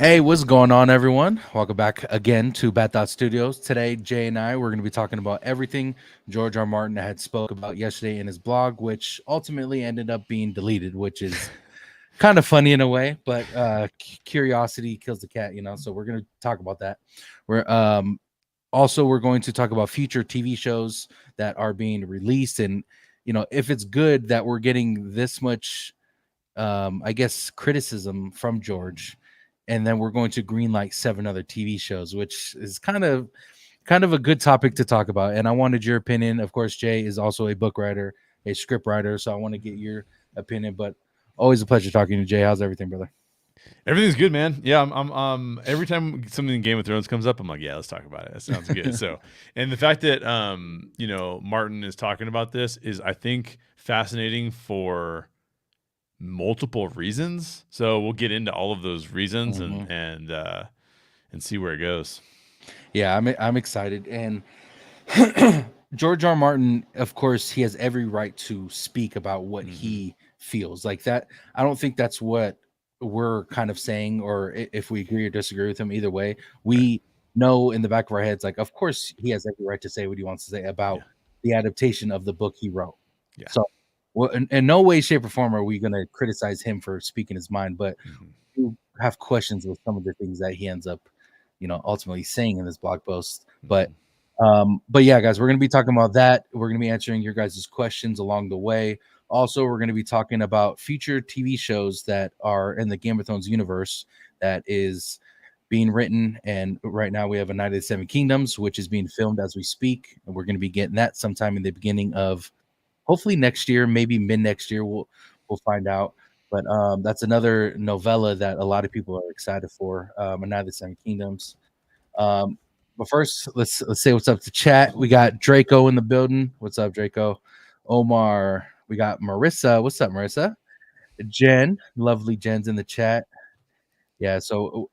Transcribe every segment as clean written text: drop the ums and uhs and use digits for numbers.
Hey, what's going on, everyone? Welcome back again to Bad Thought Studios. Today, Jay and I, we're going to be talking about everything George R. Martin had spoke about yesterday in his blog, which ultimately ended up being deleted, which is kind of funny in a way, but curiosity kills the cat, so we're going to talk about that. We're going to talk about future TV shows that are being released, and if it's good that we're getting this much I guess criticism from George, and then we're going to greenlight 7 other TV shows, which is kind of a good topic to talk about. And I wanted your opinion. Of course, Jay is also a book writer, a script writer, so I want to get your opinion. But always a pleasure talking to Jay. How's everything, brother? Everything's good, man. Yeah, I'm every time something in Game of Thrones comes up, I'm like, yeah, let's talk about it. That sounds good. And the fact that Martin is talking about this is, I think, fascinating for multiple reasons. So we'll get into all of those reasons and see where it goes. Yeah, I'm excited. And George R. Martin, of course, he has every right to speak about what he feels like. That I don't think that's what we're kind of saying, or if we agree or disagree with him. Either way, we know in the back of our heads, like, of course, he has every right to say what he wants to say about the adaptation of the book he wrote. Yeah. So, well, in no way, shape, or form are we going to criticize him for speaking his mind, but we have questions with some of the things that he ends up, ultimately saying in this blog post. But yeah, guys, we're going to be talking about that. We're going to be answering your guys' questions along the way. Also, we're going to be talking about future TV shows that are in the Game of Thrones universe that is being written. And right now we have A Night of the Seven Kingdoms, which is being filmed as we speak. And we're going to be getting that sometime in the beginning of hopefully next year, maybe mid next year. We'll find out. But that's another novella that a lot of people are excited for. A Night of the Seven Kingdoms. But first, let's say what's up to chat. We got Draco in the building. What's up, Draco? Omar. We got Marissa. What's up, Marissa? Jen, lovely Jen's in the chat. Yeah. So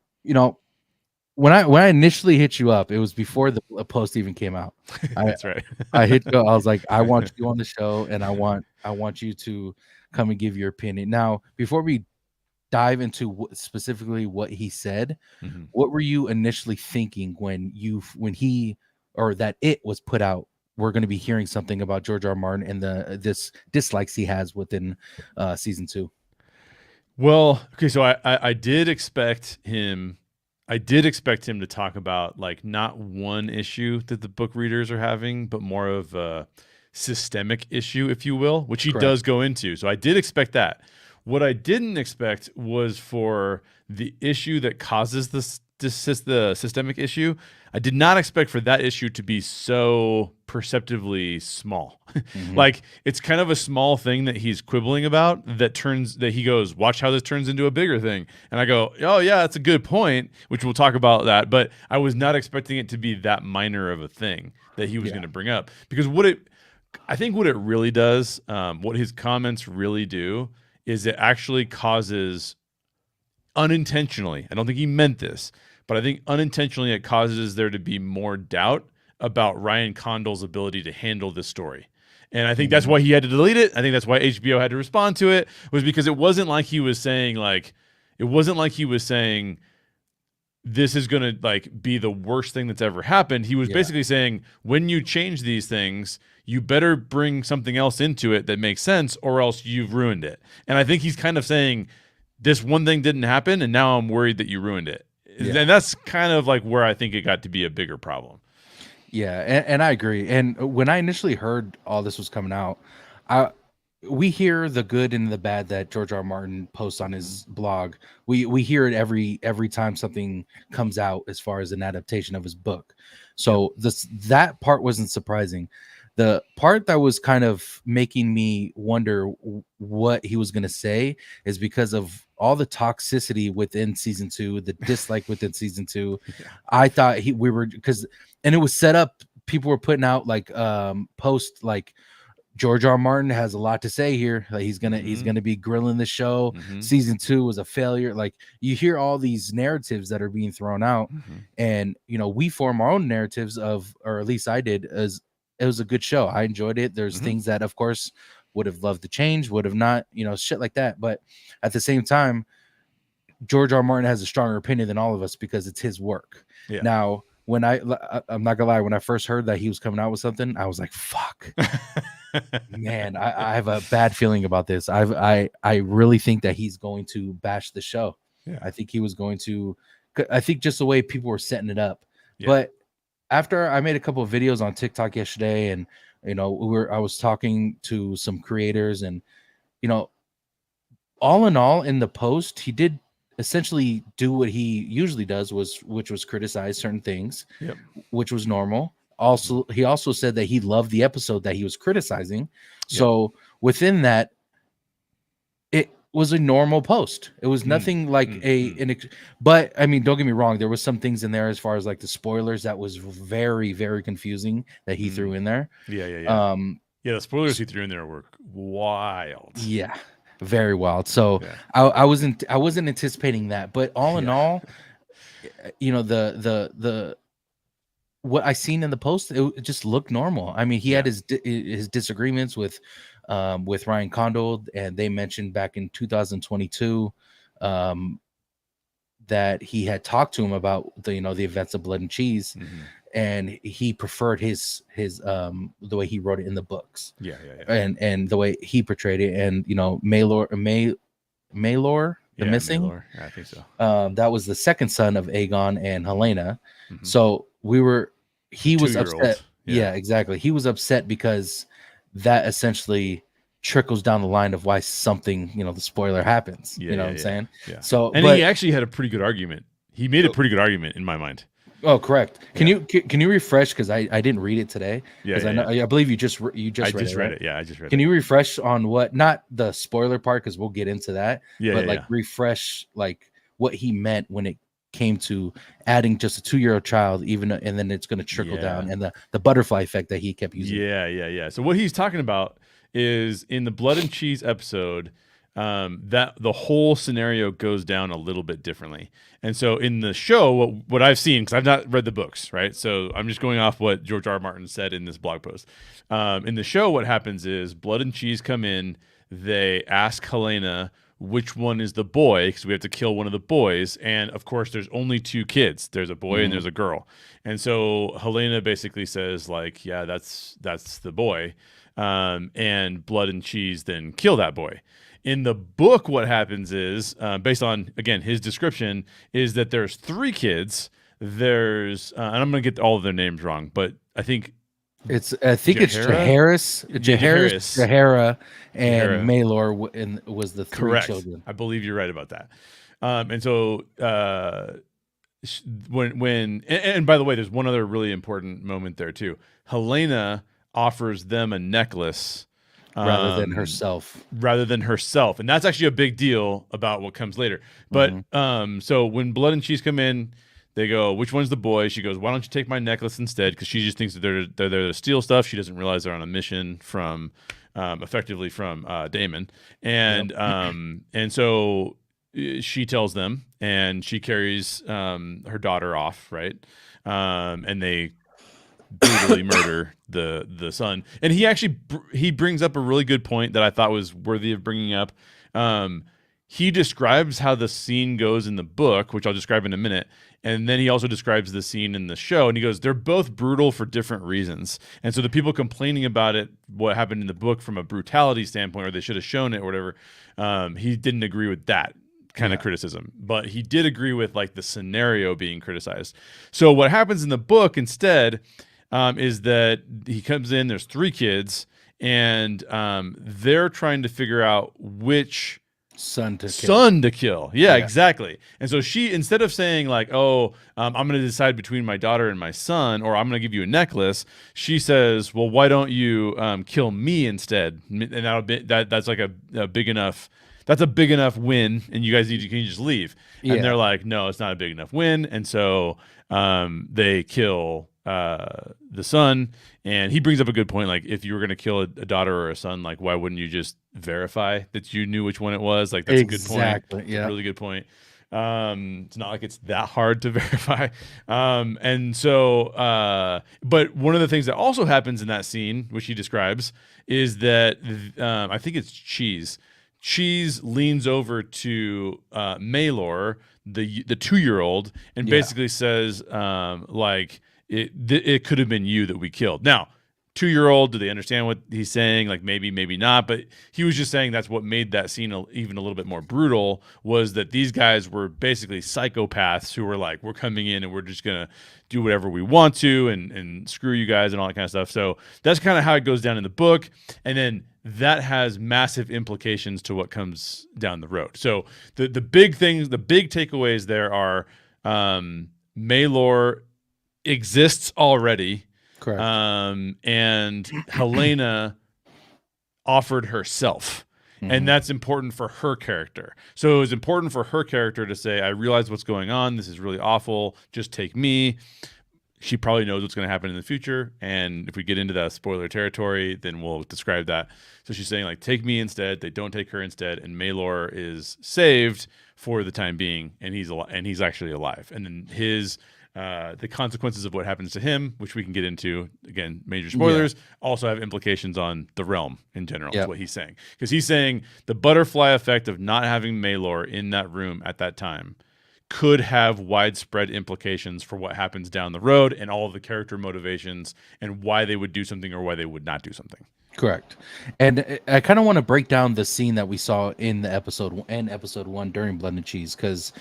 when I initially hit you up, it was before the post even came out. That's right. I hit you. I was like, I want you on the show, and I want you to come and give your opinion. Now, before we dive into specifically what he said, what were you initially thinking when he or that it was put out? We're going to be hearing something about George R. Martin and this dislikes he has within season 2. Well, okay, so I did expect him. I did expect him to talk about, like, not one issue that the book readers are having, but more of a systemic issue, if you will, which he does go into. So I did expect that. What I didn't expect was for the issue that causes the systemic issue. I did not expect for that issue to be so perceptively small. Like, it's kind of a small thing that he's quibbling about that he goes, watch how this turns into a bigger thing. And I go, oh yeah, that's a good point, which we'll talk about that. But I was not expecting it to be that minor of a thing that he was going to bring up, because I think what it really does, what his comments really do, is it actually causes unintentionally, I don't think he meant this, but I think unintentionally it causes there to be more doubt about Ryan Condal's ability to handle this story. And I think that's why he had to delete it. I think that's why HBO had to respond to it, was because it wasn't like he was saying, this is going to, like, be the worst thing that's ever happened. He was basically saying, when you change these things, you better bring something else into it that makes sense, or else you've ruined it. And I think he's kind of saying, this one thing didn't happen, and now I'm worried that you ruined it. And that's kind of like where I think it got to be a bigger problem. Yeah, and I agree. And when I initially heard all this was coming out, we hear the good and the bad that George R. Martin posts on his blog. We hear it every time something comes out as far as an adaptation of his book. So that part wasn't surprising. The part that was kind of making me wonder what he was going to say is because of all the toxicity within season 2, the dislike within season 2. I thought and it was set up. People were putting out like posts like, George R. Martin has a lot to say here. Like, he's gonna be grilling the show. Season 2 was a failure. Like, you hear all these narratives that are being thrown out, and we form our own narratives of, or at least I did, as it was a good show. I enjoyed it. There's things that, of course, would have loved to change, would have not, shit like that. But at the same time, George R. Martin has a stronger opinion than all of us because it's his work. Yeah. Now, I'm not gonna lie, when I first heard that he was coming out with something, I was like, fuck. Man, I have a bad feeling about this. I really think that he's going to bash the show. Yeah. I think he was going to. I think just the way people were setting it up. Yeah. But after I made a couple of videos on TikTok yesterday, and I was talking to some creators, and all in all, in the post, he did essentially do what he usually does, which was criticize certain things, Yep. which was normal. Also, he also said that he loved the episode that he was criticizing. So within that, it was a normal post. It was nothing like but I mean, don't get me wrong. There was some things in there as far as like the spoilers that was very, very confusing that he threw in there. Yeah. The spoilers he threw in there were wild. Yeah, very wild. So I wasn't anticipating that, but all in all, the what I seen in the post, it just looked normal. I mean, he had his disagreements with Ryan Condal, and they mentioned back in 2022 that he had talked to him about the events of Blood and Cheese, and he preferred his the way he wrote it in the books, and the way he portrayed it, and Maylor, the missing, Maylor. Yeah, I think so. that was the second son of Aegon and Helena. So he was upset. Yeah, exactly. He was upset because that essentially trickles down the line of why something, the spoiler happens. You know what I'm saying? Yeah. So, and he actually had a pretty good argument. He made a pretty good argument in my mind. Oh, correct. Can you refresh, because I didn't read it today? I believe you just read it. I just read it. Can you refresh on what, not the spoiler part, because we'll get into that, but refresh like what he meant when it came to adding just a 2-year-old child, and then it's going to trickle down, and the butterfly effect that he kept using. So what he's talking about is in the Blood and Cheese episode, that the whole scenario goes down a little bit differently. And so in the show, what I've seen, because I've not read the books, right? So I'm just going off what George R. R. Martin said in this blog post. In the show, what happens is Blood and Cheese come in, they ask Helena which one is the boy, because we have to kill one of the boys. And of course, there's only 2 kids. There's a boy and there's a girl. And so Helena basically says, like, yeah, that's the boy. And Blood and Cheese then kill that boy. In the book, what happens is, based on, again, his description, is that there's 3 kids. There's, and I'm going to get all of their names wrong, but I think it's Jaehaerys, and Maylor was the 3 children. I believe you're right about that. And so when by the way, there's one other really important moment there too. Helena offers them a necklace rather than herself, and that's actually a big deal about what comes later. But so when Blood and Cheese come in, they go, which one's the boy? She goes, why don't you take my necklace instead? Because she just thinks that they're there to steal stuff. She doesn't realize they're on a mission from effectively from Daemon. And and so she tells them, and she carries her daughter off, right? And they brutally murder the son. And he brings up a really good point that I thought was worthy of bringing up. He describes how the scene goes in the book, which I'll describe in a minute. And then he also describes the scene in the show. And he goes, they're both brutal for different reasons. And so the people complaining about it, what happened in the book from a brutality standpoint, or they should have shown it or whatever, he didn't agree with that kind of criticism. But he did agree with like the scenario being criticized. So what happens in the book instead is that he comes in, there's 3 kids, and they're trying to figure out which son to kill. Yeah, exactly. And so she, instead of saying like, oh, I'm going to decide between my daughter and my son, or I'm going to give you a necklace, she says, well, why don't you kill me instead? And that's like a big enough, that's a big enough win, and you guys can you just leave? And they're like, no, it's not a big enough win. And so they kill the son. And he brings up a good point, like if you were going to kill a daughter or a son, like why wouldn't you just verify that you knew which one it was? Like that's a good point. Yeah, really good point. It's not like it's that hard to verify. And so but one of the things that also happens in that scene, which he describes, is that I think it's Cheese Cheese leans over to Maylor, the 2-year-old, and Yeah. basically says, like, it could have been you that we killed. Now, 2-year-old, do they understand what he's saying? Like, maybe not. But he was just saying that's what made that scene even a little bit more brutal, was that these guys were basically psychopaths who were like, we're coming in and we're just gonna do whatever we want to and screw you guys and all that kind of stuff. So that's kind of how it goes down in the book. And then that has massive implications to what comes down the road. So the big things, the big takeaways there are, Maylor exists already, Correct. and Helena offered herself. And that's important for her character. So it was important for her character to say, I realize what's going on. This is really awful. Just take me. She probably knows what's going to happen in the future. And if we get into that spoiler territory, then we'll describe that. So she's saying, like, take me instead. They don't take her instead. And Maylor is saved for the time being. And he's actually alive. And then the consequences of what happens to him, which we can get into, again, major spoilers, also have implications on the realm in general, is what he's saying. Because he's saying the butterfly effect of not having Maylor in that room at that time could have widespread implications for what happens down the road and all of the character motivations and why they would do something or why they would not do something. Correct. And I kind of want to break down the scene that we saw in the episode 1 during Blood and Cheese, because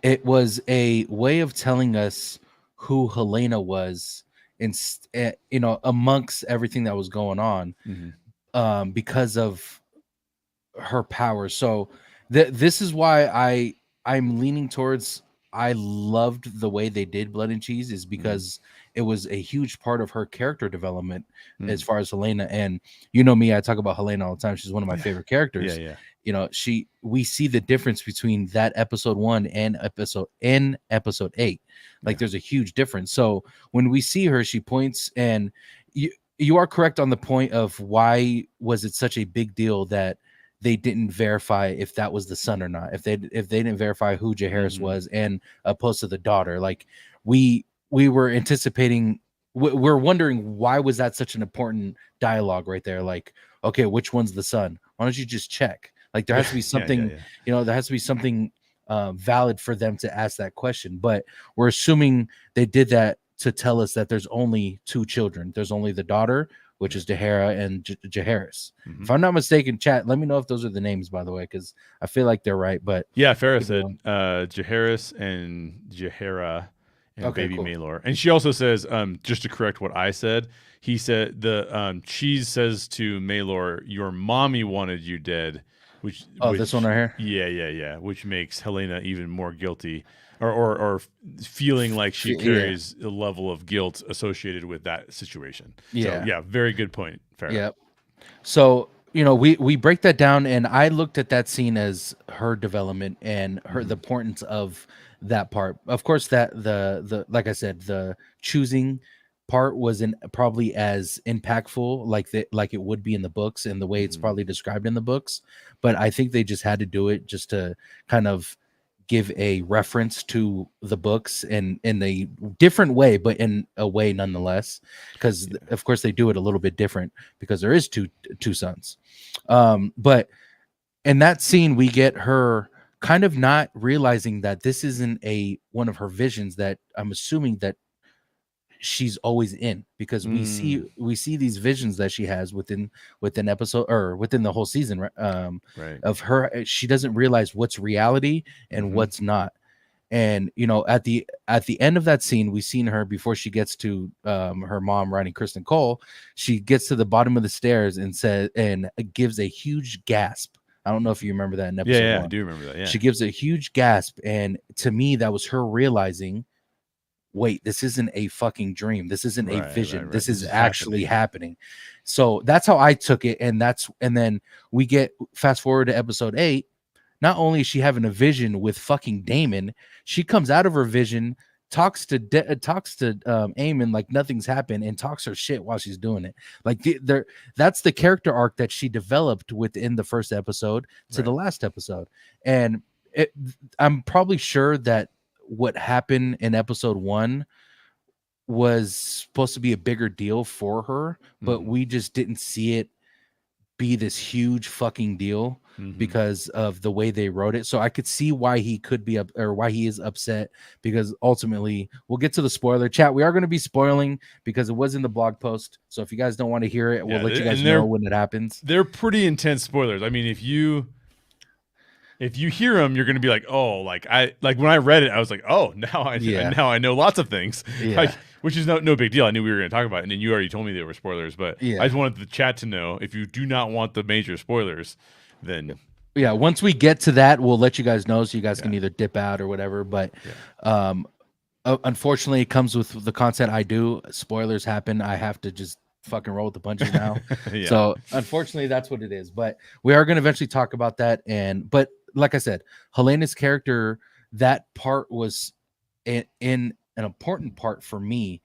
it was a way of telling us who Helena was amongst everything that was going on, because of her power. So this is why I'm leaning towards, I loved the way they did Blood and Cheese, is because it was a huge part of her character development as far as Helena. And you know me, I talk about Helena all the time. She's one of my favorite characters. We see the difference between that episode 1 and episode 8. Like there's a huge difference. So when we see her, she points, and you are correct on the point of why was it such a big deal that they didn't verify if that was the son or not, if they didn't verify who Jaehaerys was, and opposed to the daughter. Like we were anticipating, we're wondering, why was that such an important dialogue right there? Like, okay, which one's the son? Why don't you just check? Like there has to be something, there has to be something valid for them to ask that question. But we're assuming they did that to tell us that there's only 2 children. There's only the daughter, which is Jaehaerys, and Jaehaerys. If I'm not mistaken, chat, let me know if those are the names, by the way, because I feel like they're right. But yeah, Farrah said Jaehaerys and Jaehaera and baby Maylor. And she also says, just to correct what I said, he said Cheese says to Maylor, your mommy wanted you dead. Which this one right here? Yeah. Which makes Helena even more guilty, or feeling like she carries a level of guilt associated with that situation. So, very good point, Farrah. Yep. So, we break that down, and I looked at that scene as her development and the importance of that part. Of course, that the like I said, the choosing part wasn't probably as impactful like it would be in the books and the way it's probably described in the books, but I think they just had to do it just to kind of give a reference to the books in a different way, but in a way nonetheless, because of course they do it a little bit different because there is two sons. But in that scene we get her kind of not realizing that this isn't one of her visions that I'm assuming that she's always in, because we see these visions that she has within episode, or within the whole season, right, of her. She doesn't realize what's reality and what's not. And at the end of that scene, we seen her before she gets to her mom riding Kristen Cole. She gets to the bottom of the stairs and gives a huge gasp. I don't know if you remember that in episode 1. I do remember that. Yeah, she gives a huge gasp, and to me that was her realizing, wait, this isn't a fucking dream. This isn't a vision. Right. This is actually happening. So that's how I took it. And then we get fast forward to episode 8. Not only is she having a vision with fucking Damon, she comes out of her vision, talks to Aemon like nothing's happened, and talks her shit while she's doing it. Like that's the character arc that she developed within the first episode to the last episode. And I'm probably sure that what happened in episode 1 was supposed to be a bigger deal for her, but we just didn't see it be this huge fucking deal. because of the way they wrote it. So I could see why he could be up, or why he is upset, because ultimately we'll get to the spoiler chat. We are going to be spoiling because it was in the blog post. So if you guys don't want to hear it, we'll let you guys know when it happens. They're pretty intense spoilers. I mean, if you hear them, you're going to be like, oh, like when I read it, I was like, oh, now I know lots of things, which is no big deal. I knew we were going to talk about it, and then you already told me they were spoilers, but I just wanted the chat to know, if you do not want the major spoilers, then once we get to that, we'll let you guys know, so you guys can either dip out or whatever. But unfortunately, it comes with the content I do. Spoilers happen. I have to just fucking roll with the punches now. So unfortunately, that's what it is. But we are going to eventually talk about that. But like I said, Helena's character, that part was in an important part for me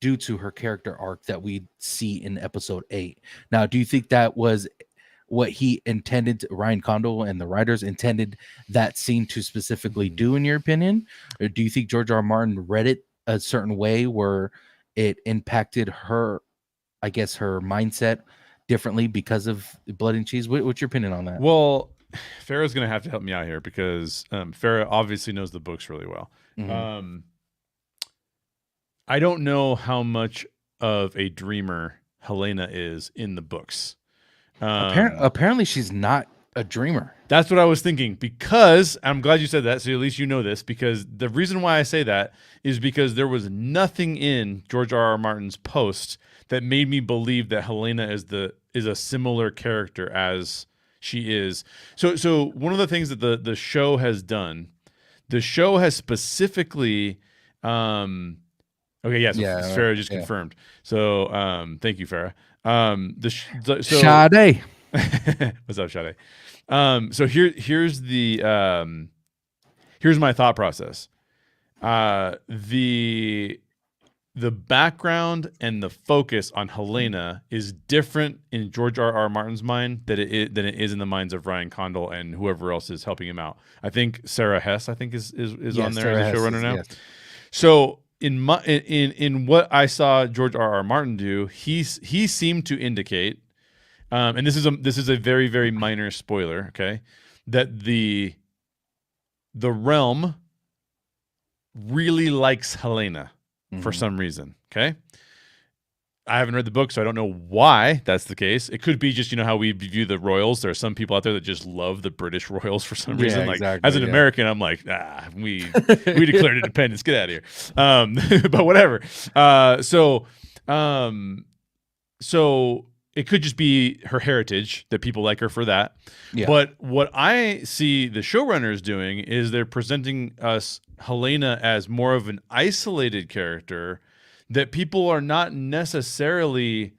due to her character arc that we see in episode 8. Now, do you think that was what he intended, Ryan Condal and the writers intended that scene to specifically do, in your opinion? Or do you think George R. R. Martin read it a certain way where it impacted her, I guess, her mindset differently because of Blood and Cheese? What's your opinion on that? Well, Farrah's going to have to help me out here, because Farrah obviously knows the books really well. I don't know how much of a dreamer Helena is in the books. Apparently she's not a dreamer. That's what I was thinking, because I'm glad you said that, so at least you know this, because the reason why I say that is because there was nothing in George R. R. Martin's post that made me believe that Helena is a similar character as she is. So one of the things that the show has done, the show has specifically Farrah just confirmed. So thank you, Farrah. Sade. What's up, Sade? So here's my thought process. The background and the focus on Helena is different in George R. R. Martin's mind than it is in the minds of Ryan Condal and whoever else is helping him out. I think Sarah Hess, is on there as a showrunner now. Yes. So in what I saw George R. R. Martin do, he seemed to indicate, and this is a very, very minor spoiler, okay, that the realm really likes Helena for some reason. Okay. I haven't read the book, so I don't know why that's the case. It could be just, how we view the royals. There are some people out there that just love the British royals for some reason. Like, exactly, as an American, I'm like, we declared independence. Get out of here. But whatever. So it could just be her heritage that people like her for that. Yeah. But what I see the showrunners doing is they're presenting us Helena as more of an isolated character that people are not necessarily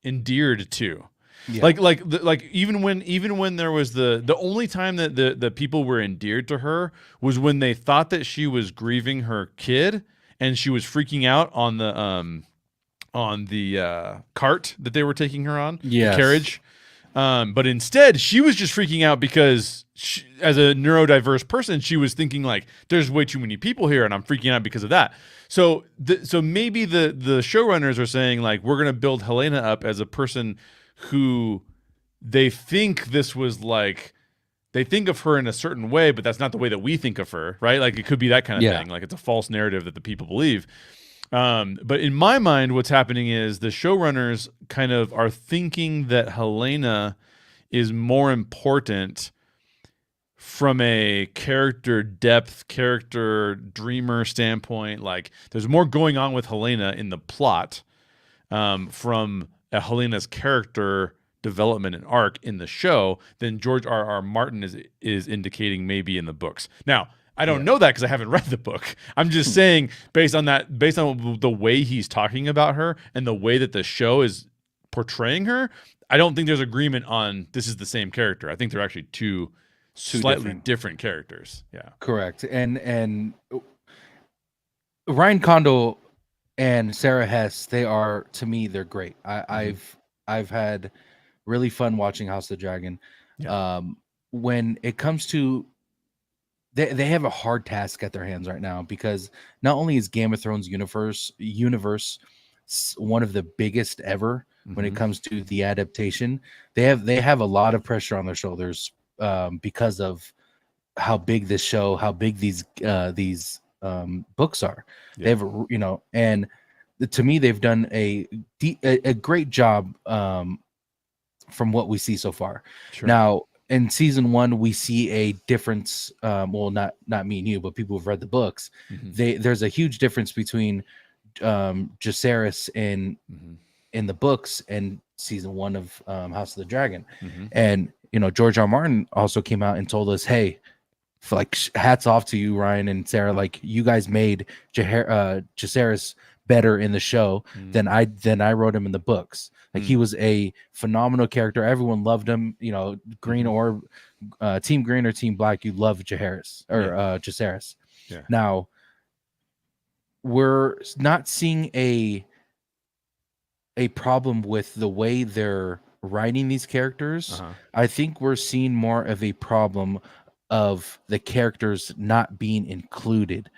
endeared to. Yeah. Like even when there was the only time that the people were endeared to her was when they thought that she was grieving her kid and she was freaking out on the cart that they were taking her on, the carriage. But instead, she was just freaking out because she, as a neurodiverse person, she was thinking like, "There's way too many people here, and I'm freaking out because of that." So maybe the showrunners are saying like, we're gonna build Helena up as a person who they think this was like. They think of her in a certain way, but that's not the way that we think of her, right? Like it could be that kind of thing. Like it's a false narrative that the people believe. But in my mind, what's happening is the showrunners kind of are thinking that Helena is more important from a character depth, character dreamer standpoint. Like there's more going on with Helena in the plot from Helena's character development and arc in the show than George R. R. Martin is indicating maybe in the books. Now, I don't know that because I haven't read the book. I'm just saying based on the way he's talking about her and the way that the show is portraying her, I don't think there's agreement on this is the same character. I think they're actually two slightly different characters. Yeah. Correct. And Ryan Condal and Sarah Hess, to me, they're great. I've had really fun watching House of the Dragon. Yeah. When it comes to They have a hard task at their hands right now because not only is Game of Thrones universe one of the biggest ever, when it Mm-hmm. comes to the adaptation. They have a lot of pressure on their shoulders because of how big this show, how big these books are. They Yeah. have, and to me, they've done a great job from what we see so far. Sure. Now, in season one, we see a difference. Well, not me and you, but people who've read the books. Mm-hmm. There's a huge difference between Jacaerys Mm-hmm. in the books and season one of House of the Dragon. Mm-hmm. And George R. R. Martin also came out and told us, hey, like hats off to you, Ryan and Sarah. Like you guys made Jacaerys better in the show than I wrote him in the books. Like he was a phenomenal character. Everyone loved him. Green or Team Green or Team Black, you love Jacaerys or Jacaerys. Yeah. Now we're not seeing a problem with the way they're writing these characters. Uh-huh. I think we're seeing more of a problem of the characters not being included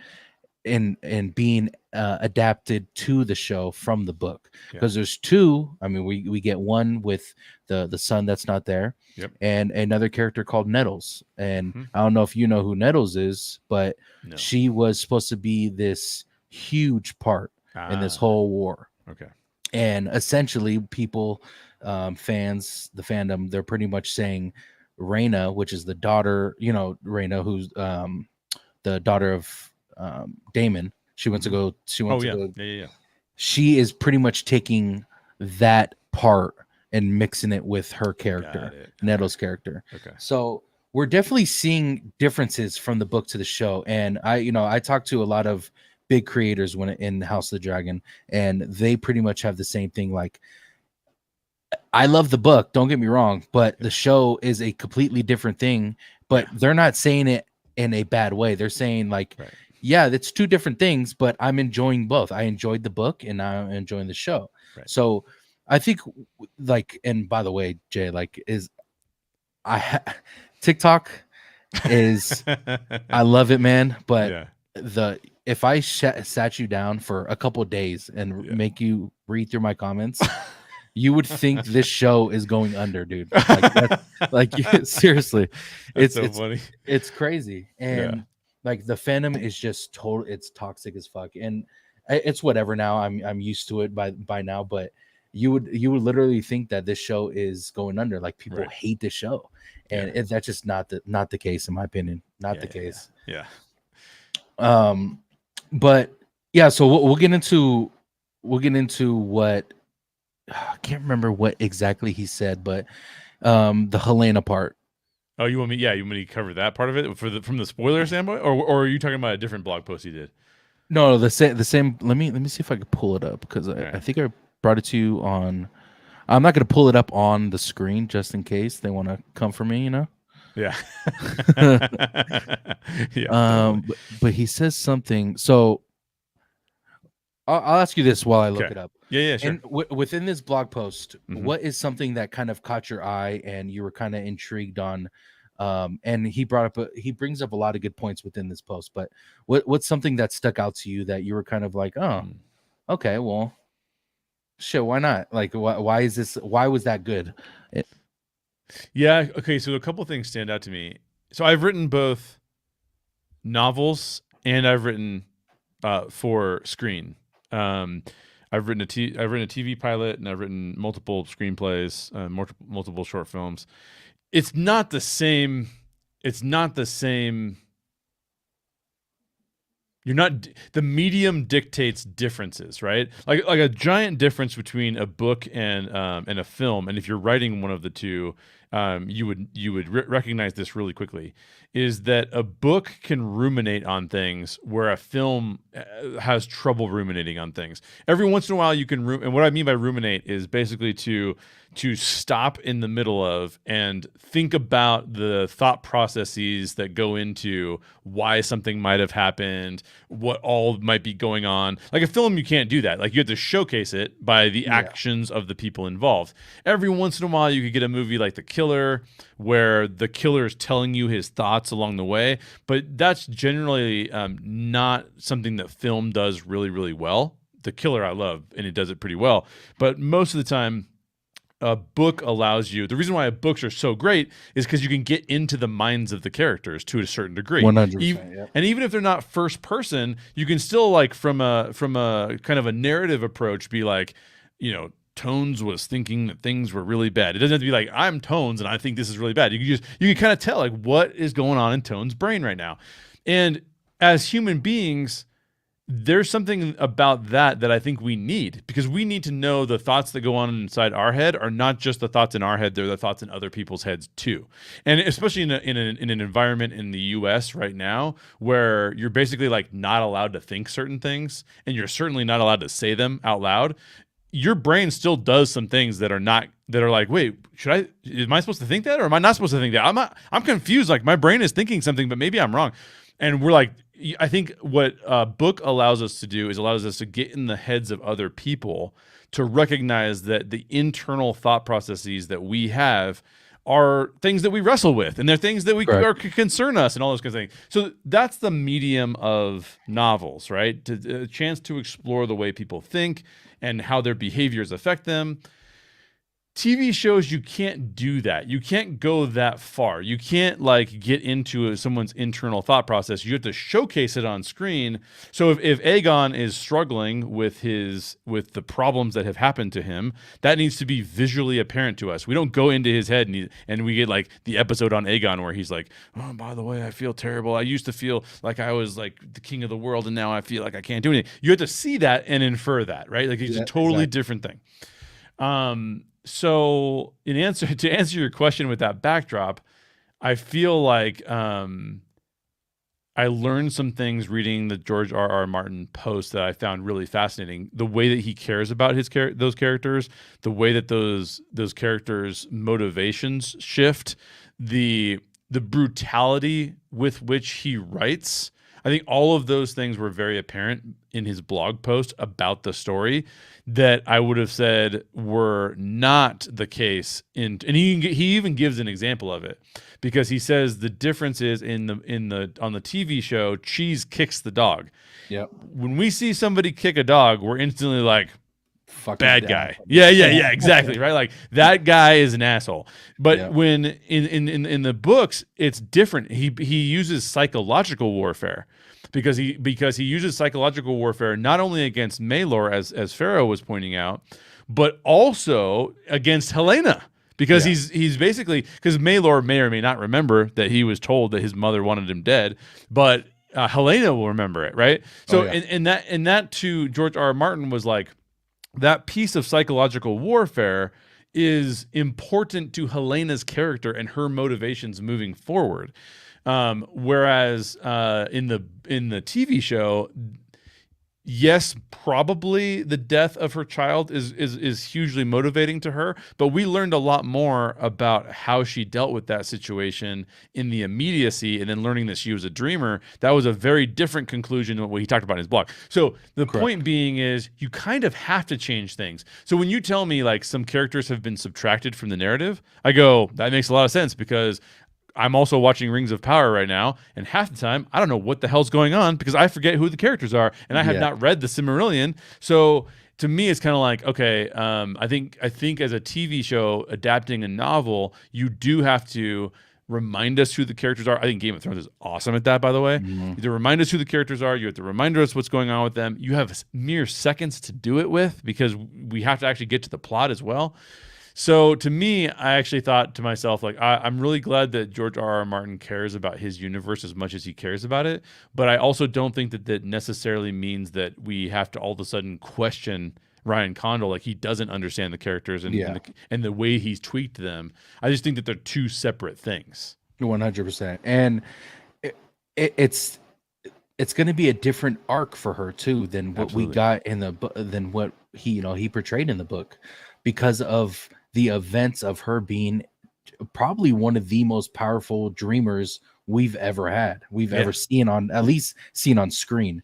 in being adapted to the show from the book, because there's two. I mean, we get one with the son that's not there. Yep. And another character called Nettles, and Mm-hmm. I don't know if you know who Nettles is, but No. she was supposed to be this huge part in this whole war. Okay. And essentially people, fans, the fandom, they're pretty much saying Rhaena, which is the daughter, Rhaena, who's the daughter of Daemon. She went to go. She went to go. Yeah. She is pretty much taking that part and mixing it with her character, Nettle's character. Okay. So we're definitely seeing differences from the book to the show. And I talked to a lot of big creators when in House of the Dragon, and they pretty much have the same thing. Like, I love the book, don't get me wrong, but the show is a completely different thing. But they're not saying it in a bad way. They're saying like, yeah, it's two different things, but I'm enjoying both. I enjoyed the book and I'm enjoying the show. Right. So I think, like, and by the way, Jay, like, TikTok is, I love it, man. But if I sat you down for a couple of days and make you read through my comments, you would think this show is going under, dude. Like seriously, it's funny. It's crazy. And like the fandom is just total. It's toxic as fuck, and it's whatever now. I'm used to it by now. But you would literally think that this show is going under. Like people hate this show, and that's just not the case, in my opinion. Not the case. Yeah. But yeah, so we'll get into what. I can't remember what exactly he said, but the Helena part. Oh, you want me? Yeah, you want me to cover that part of it from the spoiler standpoint, or are you talking about a different blog post you did? No, the same. Let me see if I can pull it up, because I think I brought it to you on. I'm not going to pull it up on the screen just in case they want to come for me, Yeah. But he says something. So I'll ask you this while I look it up. Yeah, sure. And within this blog post, what is something that kind of caught your eye and you were kind of intrigued on? And he brings up a lot of good points within this post, but what's something that stuck out to you that you were kind of like, oh, okay, well, shit, why not? Like, why is this? Why was that good? Yeah. Okay. So a couple things stand out to me. So I've written both novels and I've written for screen. I've written a TV pilot, and I've written multiple screenplays, multiple short films. It's not the same. The medium dictates differences, right? Like a giant difference between a book and a film. And if you're writing one of the two, you would recognize this really quickly. Is that a book can ruminate on things where a film has trouble ruminating on things. Every once in a while, you can and what I mean by ruminate is basically to stop in the middle of and think about the thought processes that go into why something might have happened, what all might be going on. Like a film, you can't do that. Like you have to showcase it by the actions of the people involved. Every once in a while, you could get a movie like The Killer, where the killer is telling you his thoughts along the way, but that's generally not something that film does really, really well. The Killer I love, and it does it pretty well, but most of the time, a book allows you, the reason why books are so great is because you can get into the minds of the characters to a certain degree. 100%. Yep. And even if they're not first person, you can still like from a kind of a narrative approach be like, Tones was thinking that things were really bad. It doesn't have to be like, I'm Tones and I think this is really bad. You can kind of tell like what is going on in Tones' brain right now. And as human beings, there's something about that I think we need, because we need to know the thoughts that go on inside our head are not just the thoughts in our head, they're the thoughts in other people's heads too. And especially in an environment in the US right now where you're basically like not allowed to think certain things, and you're certainly not allowed to say them out loud. Your brain still does some things that are like, wait, am I supposed to think that, or am I not supposed to think that? I'm confused. Like my brain is thinking something, but maybe I'm wrong. And we're like, I think what a book allows us to do is allows us to get in the heads of other people, to recognize that the internal thought processes that we have are things that we wrestle with, and they're things that concern us, and all those kinds of things. So that's the medium of novels, right? A chance to explore the way people think and how their behaviors affect them. TV shows, you can't do that. You can't go that far. You can't like get into someone's internal thought process. You have to showcase it on screen. So if Aegon is struggling with the problems that have happened to him, that needs to be visually apparent to us. We don't go into his head and we get like the episode on Aegon where he's like, oh, by the way, I feel terrible. I used to feel like I was like the king of the world, and now I feel like I can't do anything. You have to see that and infer that, right? Like it's a totally different thing. So to answer your question with that backdrop, I feel like I learned some things reading the George R.R. Martin post that I found really fascinating. The way that he cares about those characters, the way that those characters' motivations shift, the brutality with which he writes. I think all of those things were very apparent in his blog post about the story that I would have said were not the case and he even gives an example of it, because he says the difference is on the TV show, Cheese kicks the dog. Yep. When we see somebody kick a dog, we're instantly like, bad guy. Yeah, exactly. Right. Like that guy is an asshole. But when in the books, it's different. He uses psychological warfare because he uses psychological warfare not only against Maelor, as Pharaoh was pointing out, but also against Helena. Because he's basically, because Maelor may or may not remember that he was told that his mother wanted him dead, but Helena will remember it, right? So and that to George R. R. Martin was like, that piece of psychological warfare is important to Helena's character and her motivations moving forward. Whereas in the TV show, yes, probably the death of her child is hugely motivating to her, but we learned a lot more about how she dealt with that situation in the immediacy, and then learning that she was a dreamer. That was a very different conclusion than what he talked about in his blog. So the point being is, you kind of have to change things. So when you tell me like some characters have been subtracted from the narrative, I go, that makes a lot of sense, because I'm also watching Rings of Power right now, and half the time I don't know what the hell's going on because I forget who the characters are, and I have not read the Silmarillion. So to me, it's kind of like, okay, I think as a TV show adapting a novel, you do have to remind us who the characters are. I think Game of Thrones is awesome at that, by the way. You have to remind us who the characters are. You have to remind us what's going on with them. You have mere seconds to do it with, because we have to actually get to the plot as well. So to me, I actually thought to myself, like, I'm really glad that George R. R. Martin cares about his universe as much as he cares about it. But I also don't think that necessarily means that we have to all of a sudden question Ryan Condal, like he doesn't understand the characters and the way he's tweaked them. I just think that they're two separate things. 100%. And it's going to be a different arc for her too than what we got in the than what he portrayed in the book, because of the events of her being probably one of the most powerful dreamers we've ever had. We've ever seen at least seen on screen.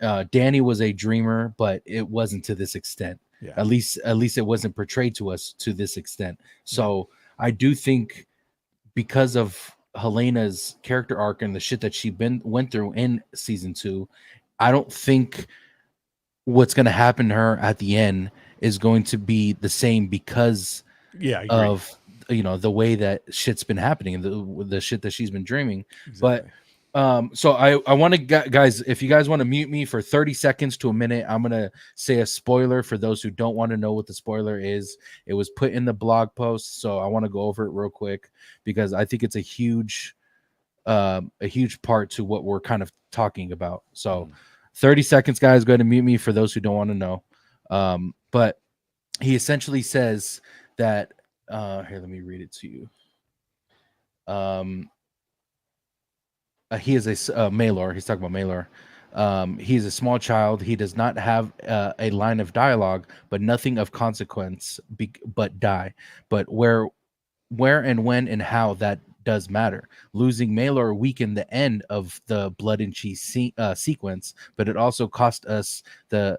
Dany was a dreamer, but it wasn't to this extent. At least it wasn't portrayed to us to this extent. So I do think, because of Helena's character arc and the shit that she went through in season 2, I don't think what's going to happen to her at the end is going to be the same, because Yeah, I agree. of the way that shit's been happening and the shit that she's been dreaming. But Exactly. so I want to, guys, if you guys want to mute me for 30 seconds to a minute, I'm gonna say a spoiler for those who don't want to know what the spoiler is. It was put in the blog post, so I want to go over it real quick because I think it's a huge part to what we're kind of talking about. So 30 seconds, guys. Go ahead and mute me for those who don't want to know. But he essentially says that here, let me read it to you. He is a Malor. He's talking about Malor. He is a small child. He does not have a line of dialogue, but nothing of consequence, but die. But where and when and how that does matter. Losing Malor weakened the end of the Blood and Cheese sequence, but it also cost us the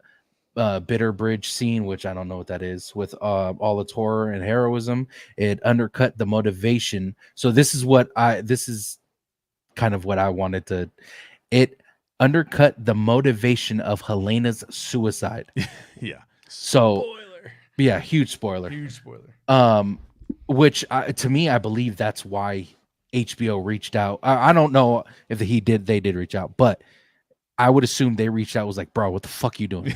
Bitter Bridge scene, which I don't know what that is, with all its horror and heroism. It undercut the motivation. So this is kind of what I wanted to. It undercut the motivation of Helena's suicide. Yeah. So Spoiler. yeah, huge spoiler. Huge spoiler. Which to me, I believe that's why HBO reached out. I don't know if they did reach out, but I would assume they reached out, was like, bro, what the fuck you doing?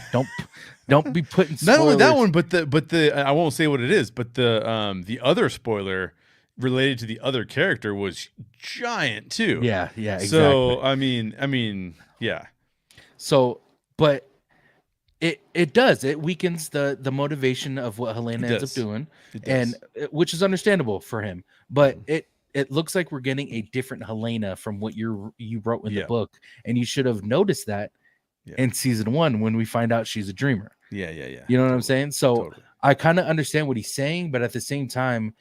Don't be putting spoilers. Not only that one, but the I won't say what it is, but the other spoiler related to the other character was giant too. Yeah, exactly. So I mean, yeah. So, but it weakens the motivation of what Helena ends up doing, and which is understandable for him. But it looks like we're getting a different Helena from what you wrote in the book, and you should have noticed that in season 1 when we find out she's a dreamer. Yeah. You know what I'm saying? So I kind of understand what he's saying, but at the same time,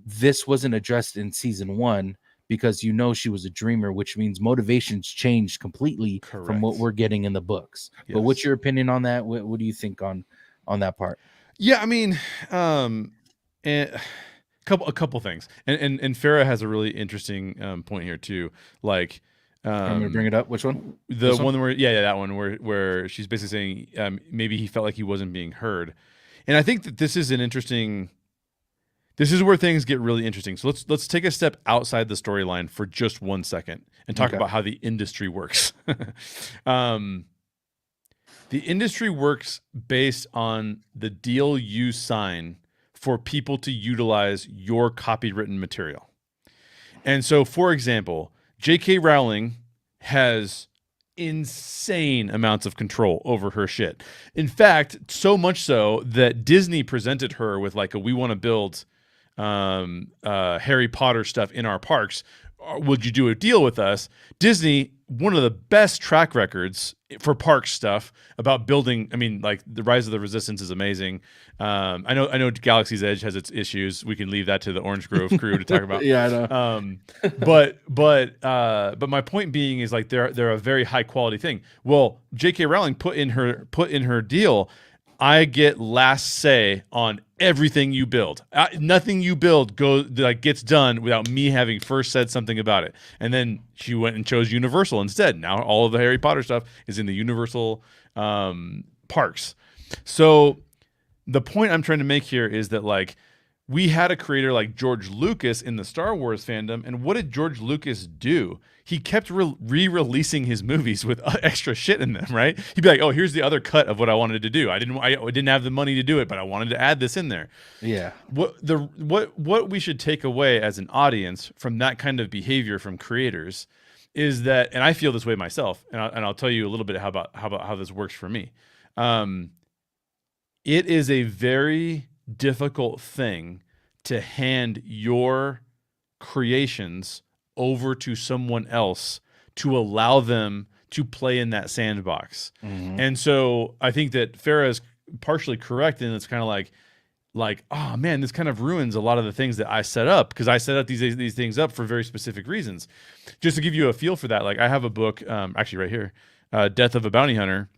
this wasn't addressed in season 1 because she was a dreamer, which means motivations changed completely from what we're getting in the books. Yes. But what's your opinion on that? What do you think on that part? Yeah, I mean, and a couple things, and Farah has a really interesting point here too. Like, I'm gonna bring it up. Which one? The one where that one where she's basically saying maybe he felt like he wasn't being heard, and I think that this is an interesting. This is where things get really interesting. So let's take a step outside the storyline for just 1 second and talk about how the industry works. The industry works based on the deal you sign for people to utilize your copywritten material. And so, for example, J.K. Rowling has insane amounts of control over her shit. In fact, so much so that Disney presented her with like we want to build Harry Potter stuff in our parks. Would you do a deal with us? Disney, one of the best track records for park stuff about building. I mean, like the Rise of the Resistance is amazing. I know Galaxy's Edge has its issues. We can leave that to the Orange Grove crew to talk about. Yeah, I know. But my point being is like they're a very high quality thing. Well, J.K. Rowling put in her deal, I get last say on everything you build. Nothing you build gets done without me having first said something about it. And then she went and chose Universal instead. Now all of the Harry Potter stuff is in the Universal parks. So the point I'm trying to make here is that like we had a creator like George Lucas in the Star Wars fandom, and what did George Lucas do? He kept re-releasing his movies with extra shit in them, right? He'd be like, "Oh, here's the other cut of what I wanted to do. I didn't have the money to do it, but I wanted to add this in there." Yeah. What we should take away as an audience from that kind of behavior from creators is that, and I feel this way myself, and I'll tell you a little bit how this works for me. It is a very difficult thing to hand your creations over to someone else to allow them to play in that sandbox. Mm-hmm. And so I think that Farah is partially correct, and it's kind of like, oh man, this kind of ruins a lot of the things that I set up, because I set up these things up for very specific reasons. Just to give you a feel for that, like I have a book, actually right here, Death of a Bounty Hunter.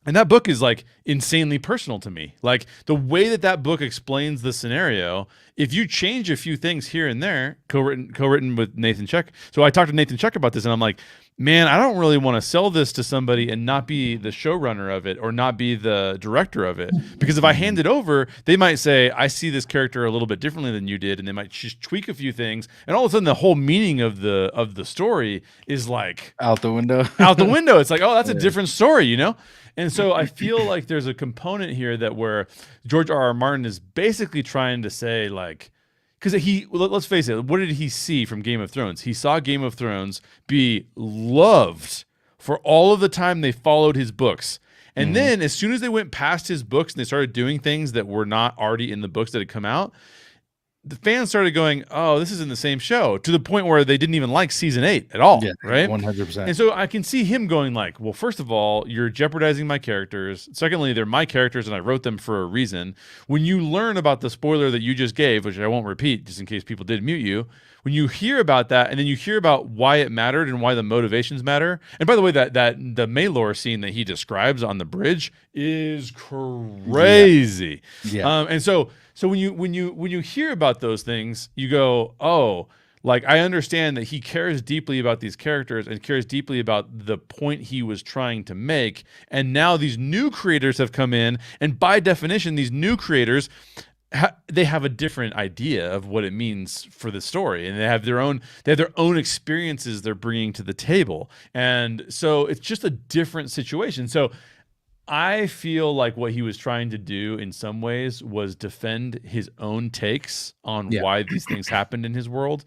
And that book is like insanely personal to me. Like the way that book explains the scenario, if you change a few things here and there, co-written with Nathan Chuck. So I talked to Nathan Chuck about this, and I'm like, man, I don't really want to sell this to somebody and not be the showrunner of it or not be the director of it. Because if I hand it over, they might say, I see this character a little bit differently than you did, and they might just tweak a few things. And all of a sudden the whole meaning of the story is like Out the window. out the window. It's like, oh, that's a different story, you know? And so I feel like there's a component here that where George R. R. Martin is basically trying to say, like, because let's face it, what did he see from Game of Thrones? He saw Game of Thrones be loved for all of the time they followed his books. And then as soon as they went past his books and they started doing things that were not already in the books that had come out, the fans started going, oh, this isn't the same show, to the point where they didn't even like season 8 at all. Yeah, right? 100%. And so I can see him going like, well, first of all, you're jeopardizing my characters. Secondly, they're my characters and I wrote them for a reason. When you learn about the spoiler that you just gave, which I won't repeat just in case people did mute you, when you hear about that and then you hear about why it mattered and why the motivations matter. And by the way, that the Maelor scene that he describes on the bridge is crazy. Yeah. And so when you hear about those things, you go, oh, like I understand that he cares deeply about these characters and cares deeply about the point he was trying to make. And now these new creators have come in, and by definition, these new creators they have a different idea of what it means for the story, and they have their own experiences they're bringing to the table. And so it's just a different situation. So I feel like what he was trying to do in some ways was defend his own takes on why these things happened in his world.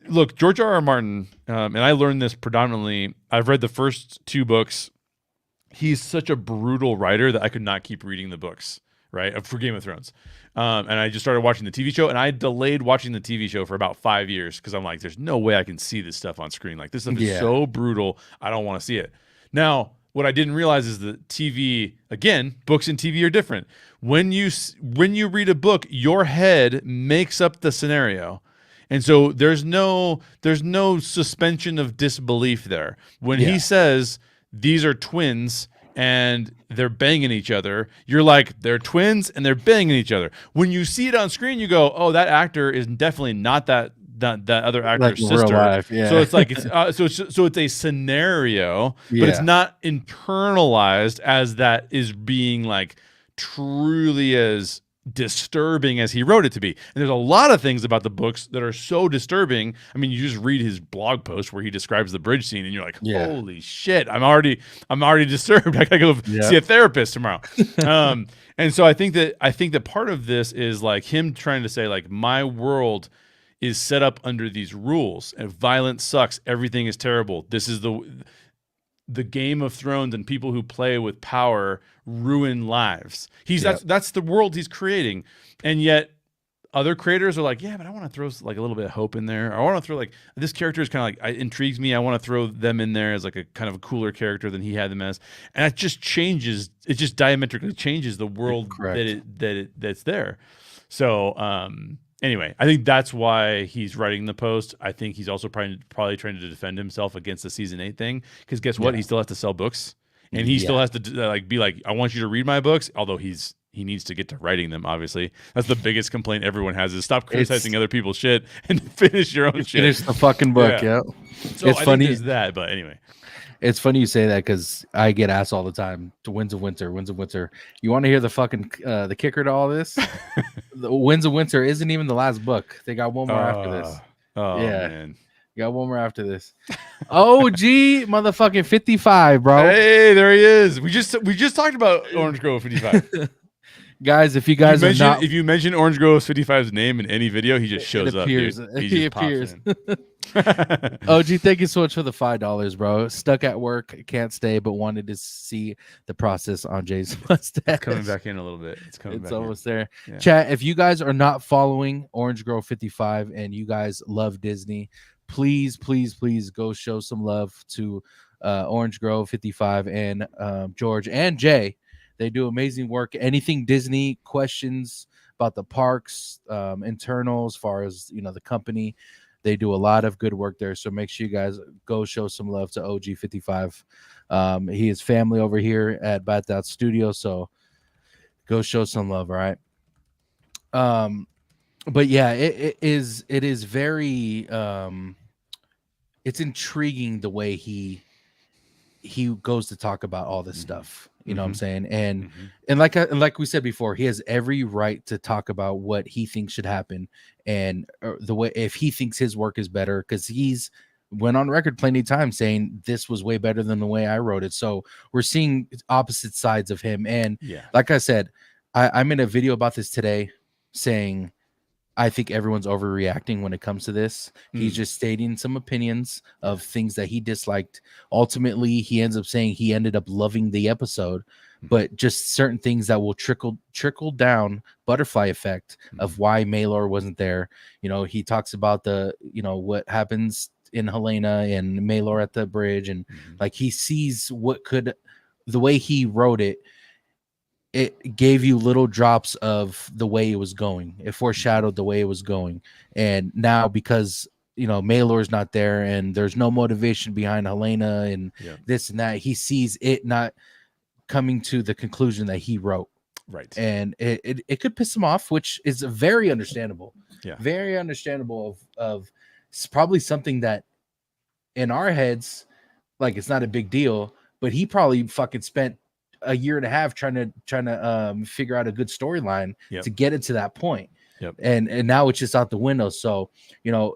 Look, George R. R. Martin, and I learned this predominantly, I've read the first 2 books. He's such a brutal writer that I could not keep reading the books, right, for Game of Thrones. And I just started watching the TV show, and I delayed watching the TV show for about 5 years because I'm like, there's no way I can see this stuff on screen. Like, this stuff is so brutal, I don't want to see it. Now, what I didn't realize is that TV, again, books and TV are different. When you read a book, your head makes up the scenario. And so there's no suspension of disbelief there. When he says these are twins and they're banging each other, you're like, they're twins and they're banging each other. When you see it on screen, you go, oh, that actor is definitely not that other actor's like sister. Real life, yeah. So it's like so it's a scenario, but it's not internalized as that is being like truly as disturbing as he wrote it to be. And there's a lot of things about the books that are so disturbing. I mean, you just read his blog post where he describes the bridge scene and you're like, holy shit, I'm already disturbed. I gotta go see a therapist tomorrow. And so I think that part of this is like him trying to say, like, my world is set up under these rules and violence sucks. Everything is terrible. This is the Game of Thrones, and people who play with power ruin lives. That's the world he's creating. And yet other creators are like, yeah, but I want to throw like a little bit of hope in there. I want to throw like, this character is kind of like, intrigues me. I want to throw them in there as like a kind of a cooler character than he had them as. And it just changes. It just diametrically changes the world that's there. So, anyway, I think that's why he's writing the post. I think he's also probably trying to defend himself against the season 8 thing. Because guess what? He still has to sell books, and he still has to like be like, I want you to read my books. Although he needs to get to writing them. Obviously, that's the biggest complaint everyone has: is stop criticizing other people's shit and finish your own shit. Finish the fucking book. Yeah. So it's funny is that, but anyway. It's funny you say that because I get asked all the time to Winds of Winter. You want to hear the fucking the kicker to all this? The Winds of Winter isn't even the last book. They got one more after this. Oh man. You got one more after this. OG motherfucking 55, bro. Hey, there he is. We just talked about Orange Grove 55. Guys, if you guys if you mention Orange Grove 55's name in any video, he just shows up. Dude. He appears. OG, thank you so much for the $5, bro. Stuck at work, can't stay, but wanted to see the process on Jay's mustache. It's coming back in a little bit. It's almost there. Yeah. Chat, if you guys are not following Orange Grove 55 and you guys love Disney, please go show some love to Orange Grove 55 and George and Jay. They do amazing work. Anything Disney, questions about the parks, internal, as far as the company, They do a lot of good work there. So make sure you guys go show some love to OG55. He is family over here at Bat Out Studio. So go show some love. All right. But yeah, it is very it's intriguing the way he goes to talk about all this stuff. You know what I'm saying? And like we said before, he has every right to talk about what he thinks should happen, and the way if he thinks his work is better, because he's went on record plenty of times saying this was way better than the way I wrote it. So we're seeing opposite sides of him. And like I said, I made a video about this today saying I think everyone's overreacting when it comes to this. He's just stating some opinions of things that he disliked. Ultimately, he ends up saying he ended up loving the episode, but just certain things that will trickle down, butterfly effect of why Maylor wasn't there. You know, he talks about what happens in Helena and Maylor at the bridge, and like he sees the way he wrote it. It gave you little drops of the way it was going. It foreshadowed the way it was going. And now because, Maylor's not there and there's no motivation behind Helena and this and that, he sees it not coming to the conclusion that he wrote. Right. And it could piss him off, which is very understandable. Yeah. Very understandable of it's probably something that in our heads, like it's not a big deal, but he probably fucking spent a year and a half trying to figure out a good storyline to get it to that point. And now it's just out the window. So,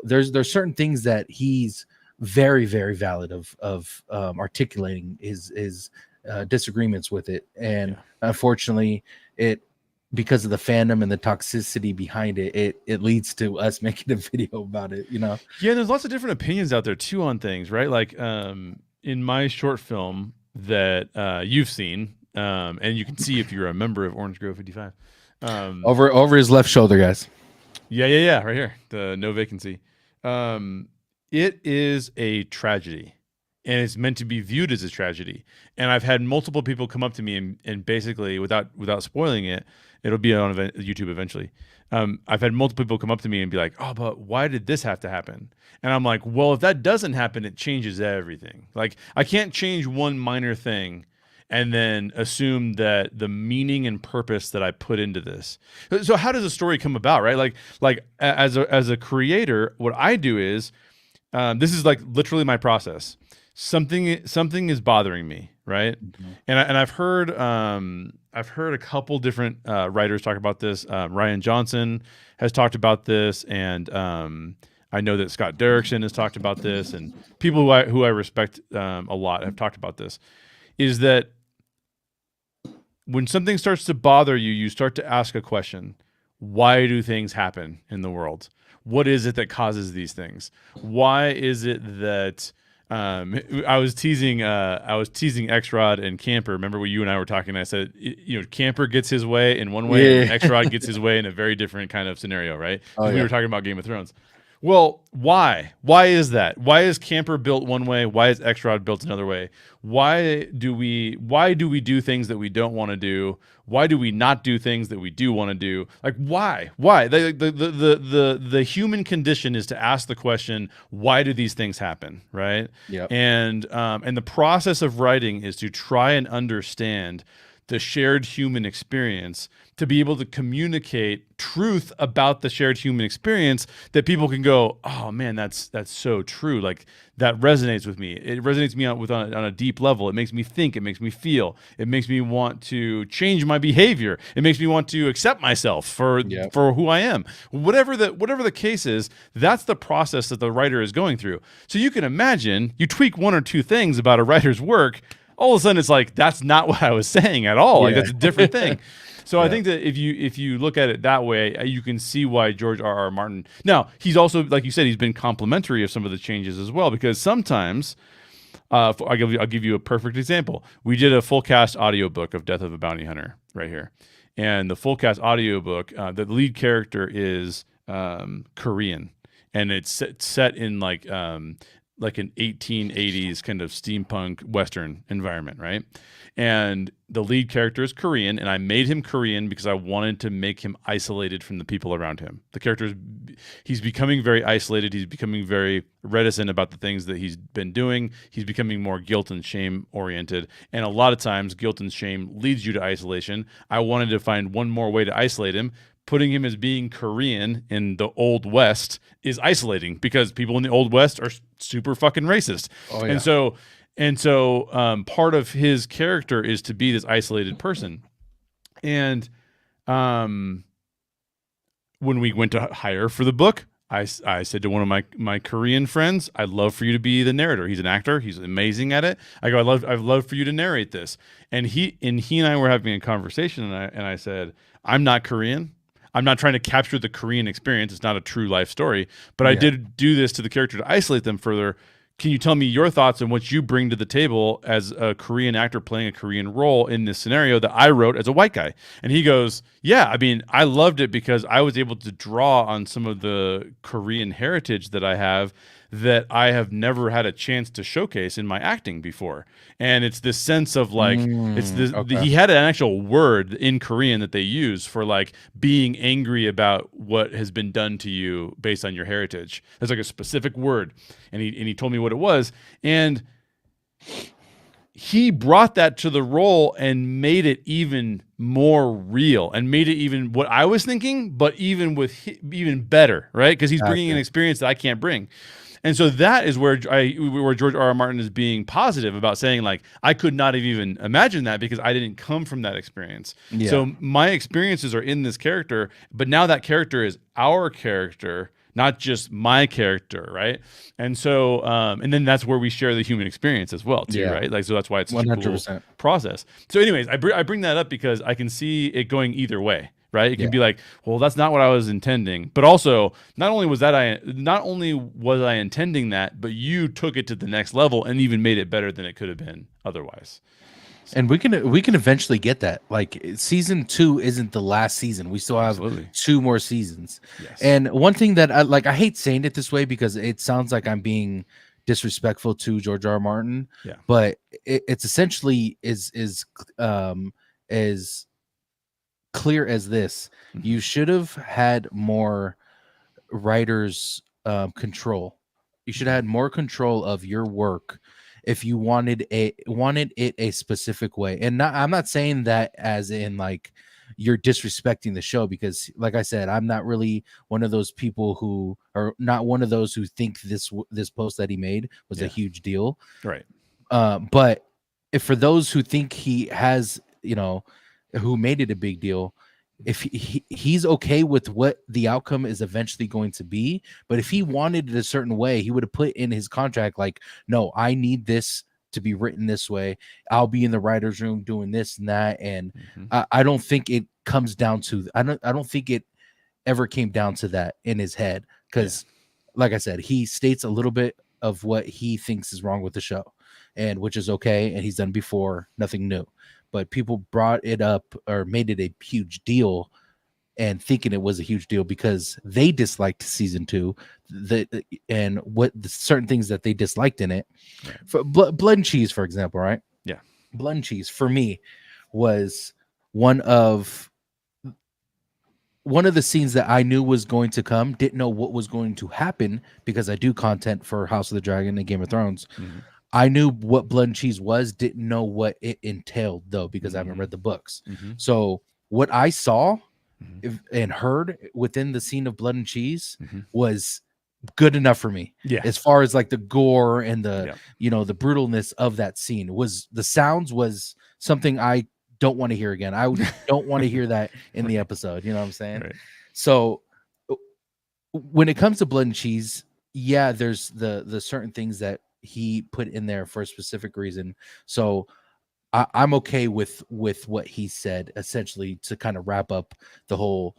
there's certain things that he's very, very valid of articulating his disagreements with it. And unfortunately, because of the fandom and the toxicity behind it leads to us making a video about it, Yeah, there's lots of different opinions out there too on things, right? Like in my short film that you've seen, and you can see if you're a member of Orange Grove 55. Over his left shoulder, guys. Yeah, right here, the no vacancy. It is a tragedy, and it's meant to be viewed as a tragedy. And I've had multiple people come up to me and basically, without spoiling it, it'll be on YouTube eventually. I've had multiple people come up to me and be like, "Oh, but why did this have to happen?" And I'm like, "Well, if that doesn't happen, it changes everything. Like, I can't change one minor thing and then assume that the meaning and purpose that I put into this." So how does a story come about, right? Like as a creator, what I do is, this is like literally my process. Something is bothering me, right? And I've heard a couple different writers talk about this. Ryan Johnson has talked about this, and I know that Scott Derrickson has talked about this, and people who I respect a lot have talked about this. Is that when something starts to bother you, you start to ask a question: why do things happen in the world? What is it that causes these things? Why is it that I was teasing X-Rod and Camper. Remember when you and I were talking? I said, Camper gets his way in one way, and X-Rod gets his way in a very different kind of scenario, right? We were talking about Game of Thrones. Well, why? Why is that? Why is Camper built one way? Why is X-Rod built another way? Why do we do things that we don't want to do? Why do we not do things that we do want to do? Like, why? Why? The human condition is to ask the question, why do these things happen, right? Yeah. And the process of writing is to try and understand the shared human experience, to be able to communicate truth about the shared human experience that people can go, oh man, that's so true. Like, that resonates with me. It resonates me on a deep level. It makes me think. It makes me feel. It makes me want to change my behavior. It makes me want to accept myself for who I am. Whatever the case is, that's the process that the writer is going through. So you can imagine, you tweak one or two things about a writer's work, all of a sudden it's like, that's not what I was saying at all. Like, that's a different thing. So I think that if you look at it that way, you can see why George R.R. Martin. Now, he's also, like you said, he's been complimentary of some of the changes as well, because sometimes I'll give you a perfect example. We did a full cast audiobook of Death of a Bounty Hunter right here, and the full cast audiobook, the lead character is Korean, and it's set in like like an 1880s kind of steampunk Western environment, right? And the lead character is Korean, and I made him Korean because I wanted to make him isolated from the people around him. The character is, he's becoming very isolated. He's becoming very reticent about the things that he's been doing. He's becoming more guilt and shame oriented. And a lot of times, guilt and shame leads you to isolation. I wanted to find one more way to isolate him. Putting him as being Korean in the Old West is isolating because people in the Old West are super fucking racist. Oh, yeah. And so part of his character is to be this isolated person. And when we went to hire for the book, I said to one of my Korean friends, I'd love for you to be the narrator. He's an actor. He's amazing at it. I go, I'd love for you to narrate this. And he and I were having a conversation, and I said, I'm not Korean. I'm not trying to capture the Korean experience. It's not a true life story, but I did do this to the character to isolate them further. Can you tell me your thoughts on what you bring to the table as a Korean actor playing a Korean role in this scenario that I wrote as a white guy? And he goes, yeah, I mean, I loved it because I was able to draw on some of the Korean heritage that I have that I have never had a chance to showcase in my acting before. And it's this sense of like, it's this, he had an actual word in Korean that they use for like being angry about what has been done to you based on your heritage. There's like a specific word. And he told me what it was. And he brought that to the role and made it even more real and made it even what I was thinking, but even even better, right? Because he's bringing an experience that I can't bring. And so that is where George R.R. Martin is being positive about saying, like, I could not have even imagined that because I didn't come from that experience. Yeah. So my experiences are in this character, but now that character is our character, not just my character, right? And so, and then that's where we share the human experience as well, too, right? Like, so that's why it's such 100%. A cool process. So anyways, I bring that up because I can see it going either way. Right? It can be like, well, that's not what I was intending. But also, not only was I intending that, but you took it to the next level and even made it better than it could have been otherwise. So. And we can eventually get that. Like season 2 isn't the last season. We still have 2 more seasons. Yes. And one thing that I hate saying it this way because it sounds like I'm being disrespectful to George R. R. Martin. Yeah. But it's essentially is clear as this. You should have had more writers control. You should have had more control of your work if you wanted it a specific way. And I'm not saying that as in like you're disrespecting the show, because like I said, I'm not really one of those people who are not one of those who think this post that he made was a huge deal, right? But if for those who think he has, who made it a big deal, if he's okay with what the outcome is eventually going to be, but if he wanted it a certain way, he would have put in his contract like, no, I need this to be written this way. I'll be in the writer's room doing this and that. And I don't think it comes down to, I don't think it ever came down to that in his head. Because like I said, he states a little bit of what he thinks is wrong with the show, and which is okay. And he's done before, nothing new. But people brought it up or made it a huge deal and thinking it was a huge deal because they disliked season 2 and what the certain things that they disliked in it. Right. For Blood and Cheese, for example, right? Yeah. Blood and Cheese for me was one of the scenes that I knew was going to come, didn't know what was going to happen because I do content for House of the Dragon and Game of Thrones. Mm-hmm. I knew what Blood and Cheese was, didn't know what it entailed, though, because I haven't read the books. Mm-hmm. So what I saw and heard within the scene of Blood and Cheese was good enough for me. Yeah. As far as like the gore and the, the brutalness of that scene was, the sounds was something I don't want to hear again. I don't want to hear that in the episode. You know what I'm saying? Right. So when it comes to Blood and Cheese, there's the certain things that he put in there for a specific reason. So I'm okay with what he said, essentially, to kind of wrap up the whole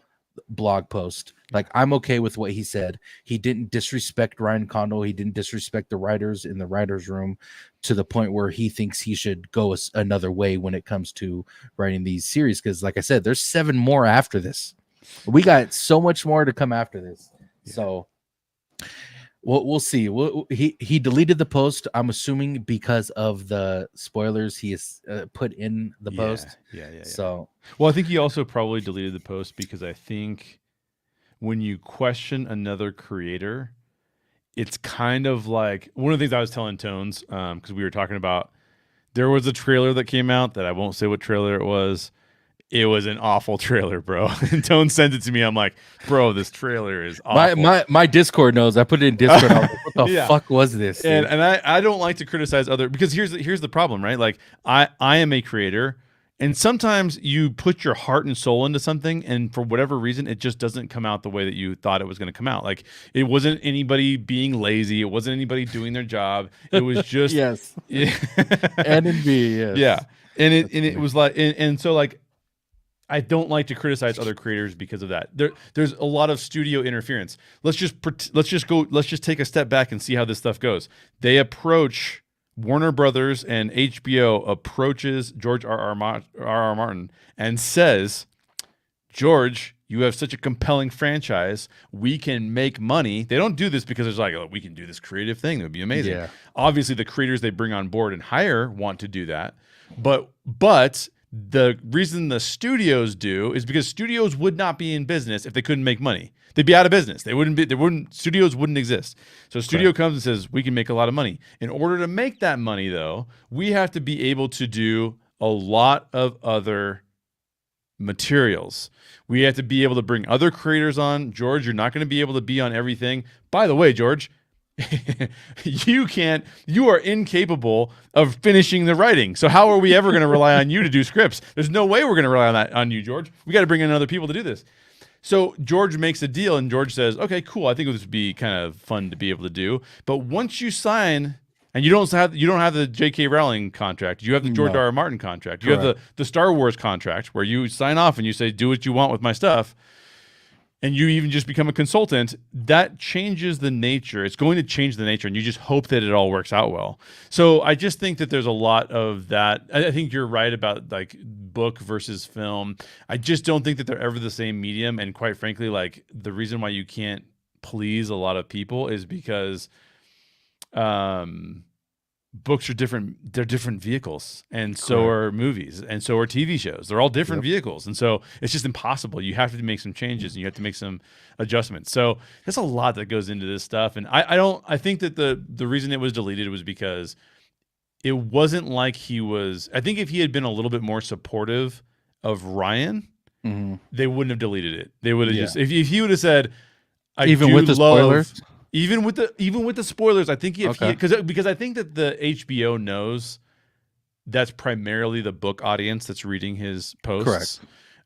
blog post. Like, I'm okay with what he said. He didn't disrespect Ryan Condal. He didn't disrespect the writers in the writer's room to the point where he thinks he should go another way when it comes to writing these series. Because like I said, there's 7 more after this. We got so much more to come after this. So We'll see. He deleted the post. I'm assuming because of the spoilers he has put in the Yeah, post. yeah. So Well, I think he also probably deleted the post because I think when you question another creator, it's kind of like one of the things I was telling Tones, because we were talking about there was a trailer that came out that I won't say what trailer it was. It was an awful trailer, bro. And Tone sent it to me. I'm like, bro, this trailer is awful. my Discord knows. I put it in Discord. I was like, what the Yeah. fuck was this, And dude? and I don't like to criticize other because here's the problem, right? Like I am a creator, and sometimes you put your heart and soul into something, and for whatever reason, it just doesn't come out the way that you thought it was going to come out. Like it wasn't anybody being lazy, it wasn't anybody doing their job. It was just Yes. yeah, N and B, yeah. yes. And it was like and so like I don't like to criticize other creators because of that. There's a lot of studio interference. Let's just take a step back and see how this stuff goes. They approach Warner Brothers and HBO approaches George R. R. Martin and says, "George, you have such a compelling franchise. We can make money." They don't do this because it's like, "Oh, we can do this creative thing. It would be amazing." Yeah. Obviously, the creators they bring on board and hire want to do that, but the reason the studios do is because studios would not be in business if they couldn't make money. They'd be out of business. Studios wouldn't exist. So a studio comes and says, we can make a lot of money. In order to make that money, though, we have to be able to do a lot of other materials. We have to be able to bring other creators on. George, you're not going to be able to be on everything. By the way, George, you are incapable of finishing the writing. So how are we ever going to rely on you to do scripts? There's no way we're going to rely on you, George. We got to bring in other people to do this. So George makes a deal and George says, okay, cool. I think this would be kind of fun to be able to do. But once you sign, and you don't have the J.K. Rowling contract, you have the George R. R. Martin contract, you have the Star Wars contract where you sign off and you say, do what you want with my stuff. And you even just become a consultant, that changes the nature. It's going to change the nature, and you just hope that it all works out well. So I just think that there's a lot of that. I think you're right about like book versus film. I just don't think that they're ever the same medium. And quite frankly, like the reason why you can't please a lot of people is because books are different. They're different vehicles, and so are movies, and so are TV shows. They're all different vehicles, and so it's just impossible. You have to make some changes, and you have to make some adjustments. So there's a lot that goes into this stuff, and I think that the reason it was deleted was because it wasn't like he was. I think if he had been a little bit more supportive of Ryan, they wouldn't have deleted it. They would have just if he would have said, even with the spoilers. Even with the spoilers, I think because I think that the HBO knows that's primarily the book audience that's reading his posts.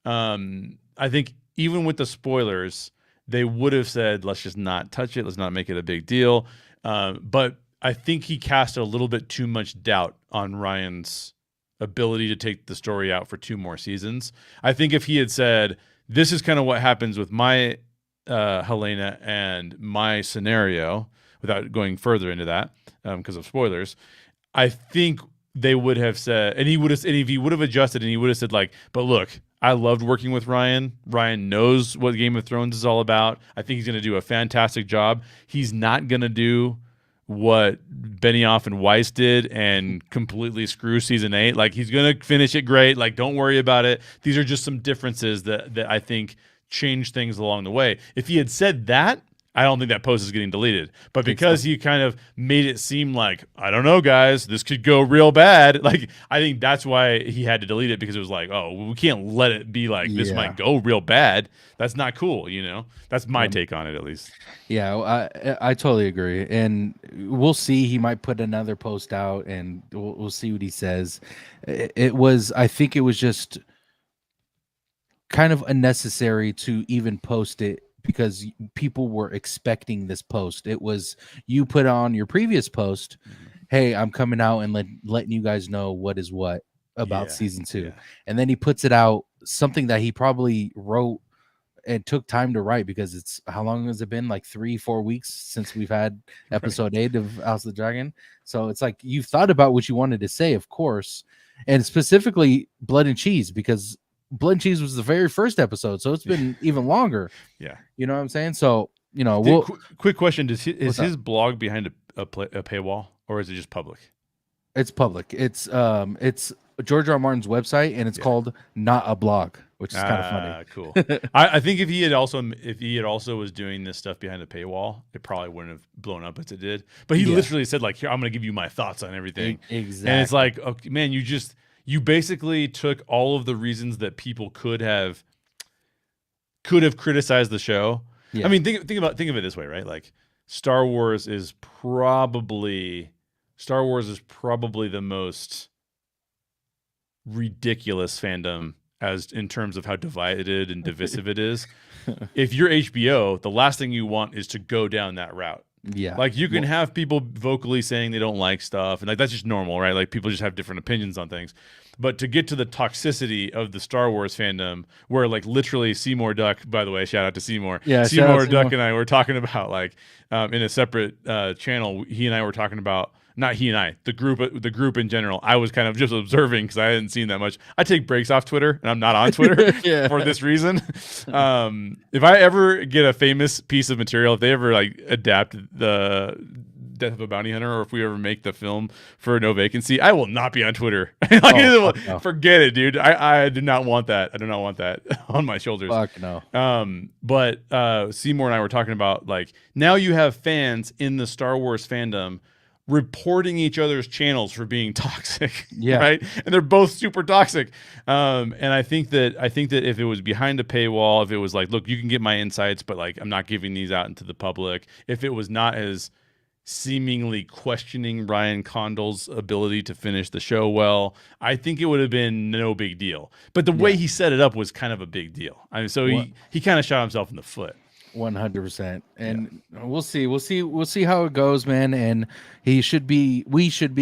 Correct. I think even with the spoilers, they would have said, "Let's just not touch it. Let's not make it a big deal." But I think he cast a little bit too much doubt on Ryan's ability to take the story out for 2 more seasons. I think if he had said, "This is kind of what happens with my." Helena and my scenario, without going further into that because of spoilers, I think they would have said, and if he would have adjusted and he would have said like, but look, I loved working with Ryan. Ryan knows what Game of Thrones is all about. I think he's going to do a fantastic job. He's not going to do what Benioff and Weiss did and completely screw season 8. Like he's going to finish it great. Like don't worry about it. These are just some differences that I think change things along the way. If he had said that, I don't think that post is getting deleted. But because he kind of made it seem like, I don't know, guys, this could go real bad. Like, I think that's why he had to delete it, because it was like, oh, we can't let it be like this might go real bad. That's not cool, you know? That's my take on it, at least. Yeah, I totally agree. And we'll see. He might put another post out and we'll see what he says. I think it was just kind of unnecessary to even post it because people were expecting this post. It was you put on your previous post, hey, I'm coming out and letting you guys know what is what about season 2. And then he puts it out, something that he probably wrote and took time to write, because it's, how long has it been? Like 3-4 weeks since we've had episode 8 of House of the Dragon. So it's like you've thought about what you wanted to say, of course, and specifically Blood and Cheese, because Blood and Cheese was the very first episode, so it's been even longer. Yeah. You know what I'm saying? So we'll Quick question: is what's up? his blog behind a paywall, or is it just public? It's public. It's George R. R. Martin's website, and it's Yeah. called Not a Blog, which is kind of funny. Cool. I think if he had also was doing this stuff behind the paywall, it probably wouldn't have blown up as it did. But he Yeah, literally said like, "Here, I'm going to give you my thoughts on everything," and it's exactly. like, okay, man, you basically took all of the reasons that people could have criticized the show. I Yeah, mean, think of it this way, right? Like Star Wars is probably the most ridiculous fandom as in terms of how divided and divisive it is. If you're HBO, the last thing you want is to go down that route. yeah. Like you can Well, have people vocally saying they don't like stuff, and like that's just normal, right? Like people just have different opinions on things. But to get to the toxicity of the Star Wars fandom, where like literally Seymour Duck, by the way, shout out to Seymour. yeah. Shout out Seymour Duck Seymour. and I were talking about like in a separate channel. He and I were talking about not he and I, the group in general. I was kind of just observing because I hadn't seen that much. I take breaks off Twitter, and I'm not on Twitter Yeah. for this reason. If I ever get a famous piece of material, if they ever like adapt the Death of a Bounty Hunter, or if we ever make the film for No Vacancy, I will not be on Twitter. Oh, fuck no. Forget it, dude. I do not want that. I do not want that on my shoulders. Fuck no. But Seymour and I were talking about like now you have fans in the Star Wars fandom reporting each other's channels for being toxic, Yeah. right? And they're both super toxic. And I think that if it was behind a paywall, if it was like, look, you can get my insights, but like I'm not giving these out into the public. If it was not as seemingly questioning Ryan Condal's ability to finish the show well, I think it would have been no big deal. But the way he set it up was kind of a big deal. I mean, so What? he kind of shot himself in the foot. 100%. Yeah. And we'll see how it goes, man. And we should be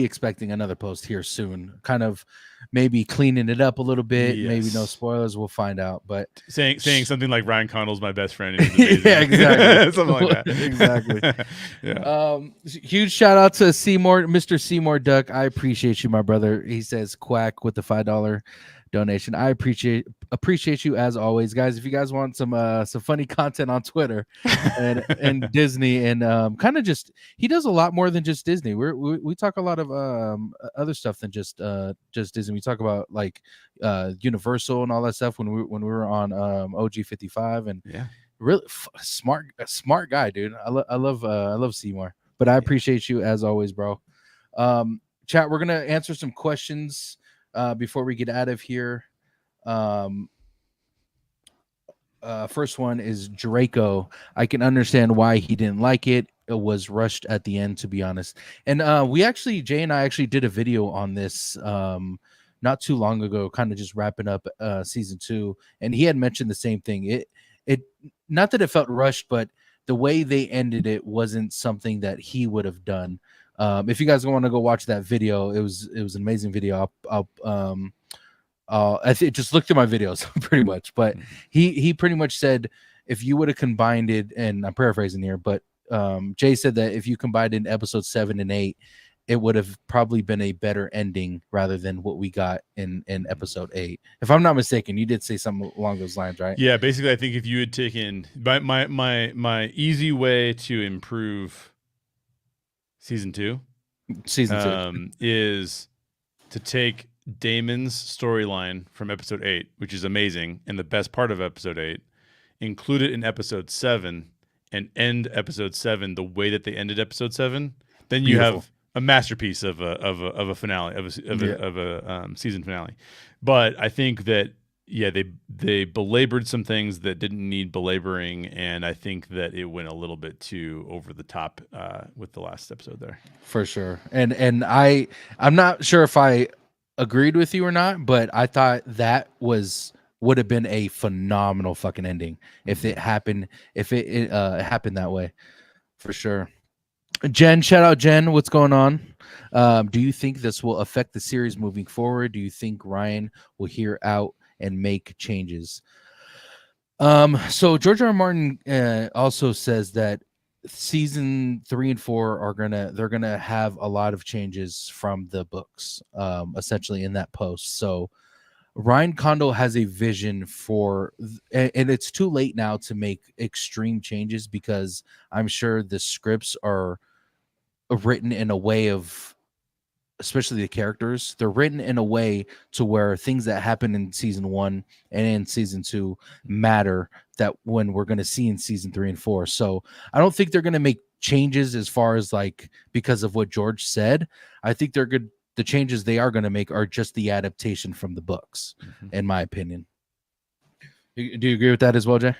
expecting another post here soon. Kind of maybe cleaning it up a little bit. Maybe no Yes. spoilers. We'll find out. But Saying something like Ryan Condal's my best friend. And he's amazing. yeah, exactly. Something like that. Exactly. Yeah. Huge shout out to Seymour, Mr. Seymour Duck. I appreciate you, my brother. He says quack with the $5 donation. I appreciate you as always, guys. If you guys want some funny content on Twitter and Disney and kind of just he does a lot more than just Disney. We talk a lot of other stuff than just Disney. We talk about like Universal and all that stuff when we were on OG55 and Yeah. really smart guy, dude. I love Seymour, but I appreciate you as always, bro. Chat, we're gonna answer some questions before we get out of here. First one is Draco. I can understand why he didn't like it. It was rushed at the end, to be honest. And Jay and I actually did a video on this not too long ago, kind of just wrapping up season 2, and he had mentioned the same thing. It not that it felt rushed, but the way they ended it wasn't something that he would have done. If you guys want to go watch that video, it was an amazing video. Just look through my videos pretty much, but he pretty much said if you would have combined it, and I'm paraphrasing here, but Jay said that if you combined in episode 7 and 8, it would have probably been a better ending rather than what we got in episode 8. If I'm not mistaken, you did say something along those lines, right? Yeah, basically, I think if you had taken my easy way to improve season 2 is to take Damon's storyline from episode 8, which is amazing and the best part of episode 8, include it in episode 7 and end episode 7 the way that they ended episode 7. Then you Beautiful. have a masterpiece of a finale of a season finale. But I think that they belabored some things that didn't need belaboring, and I think that it went a little bit too over the top with the last episode there. For sure. And I'm not sure if I agreed with you or not, but I thought that would have been a phenomenal fucking ending if it happened happened that way. For sure. Jen, shout out Jen. What's going on? Do you think this will affect the series moving forward? Do you think Ryan will hear out and make changes? So George R. R. Martin also says that season 3 and 4 they're gonna have a lot of changes from the books, essentially in that post. So Ryan Condal has a vision for, and it's too late now to make extreme changes because I'm sure the scripts are written in a way of, especially the characters, they're written in a way to where things that happen in season 1 and in season 2 matter, that when we're going to see in season 3 and 4. So I don't think they're going to make changes as far as like because of what George said. I think they're good. The changes they are going to make are just the adaptation from the books, in my opinion. Do you agree with that as well, Jay?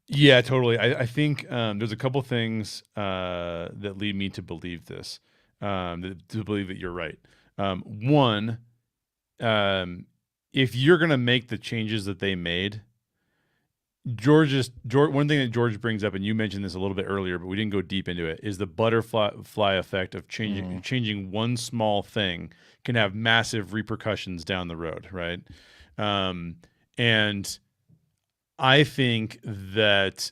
Yeah, totally. I think there's a couple things that lead me to believe this, to believe that you're right. One, if you're going to make the changes that they made, George, one thing that George brings up, and you mentioned this a little bit earlier, but we didn't go deep into it, is the butterfly effect of changing one small thing can have massive repercussions down the road, right? And I think that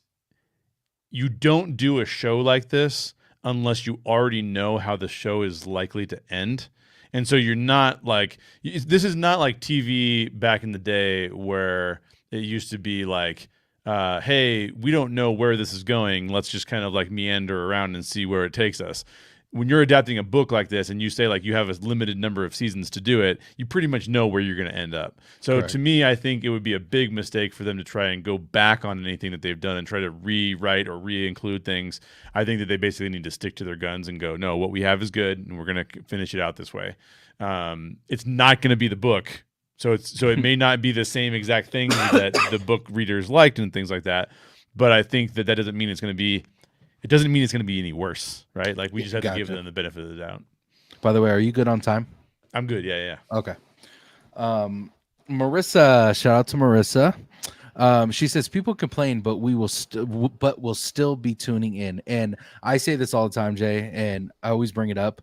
you don't do a show like this unless you already know how the show is likely to end. And so you're not like, this is not like TV back in the day where it used to be like, hey, we don't know where this is going. Let's just kind of like meander around and see where it takes us. When you're adapting a book like this and you say like you have a limited number of seasons to do it, you pretty much know where you're going to end up. So Correct. To me, I think it would be a big mistake for them to try and go back on anything that they've done and try to rewrite or re-include things. I think that they basically need to stick to their guns and go, no, what we have is good and we're going to finish it out this way. It's not going to be the book. So it may not be the same exact things that the book readers liked and things like that. But I think that doesn't mean it's going to be, it doesn't mean it's going to be any worse, right? Like we just have to give them the benefit of the doubt. By the way, are you good on time? I'm good. Yeah. Okay. Marissa, shout out to Marissa. She says people complain, but we'll still be tuning in. And I say this all the time, Jay, and I always bring it up.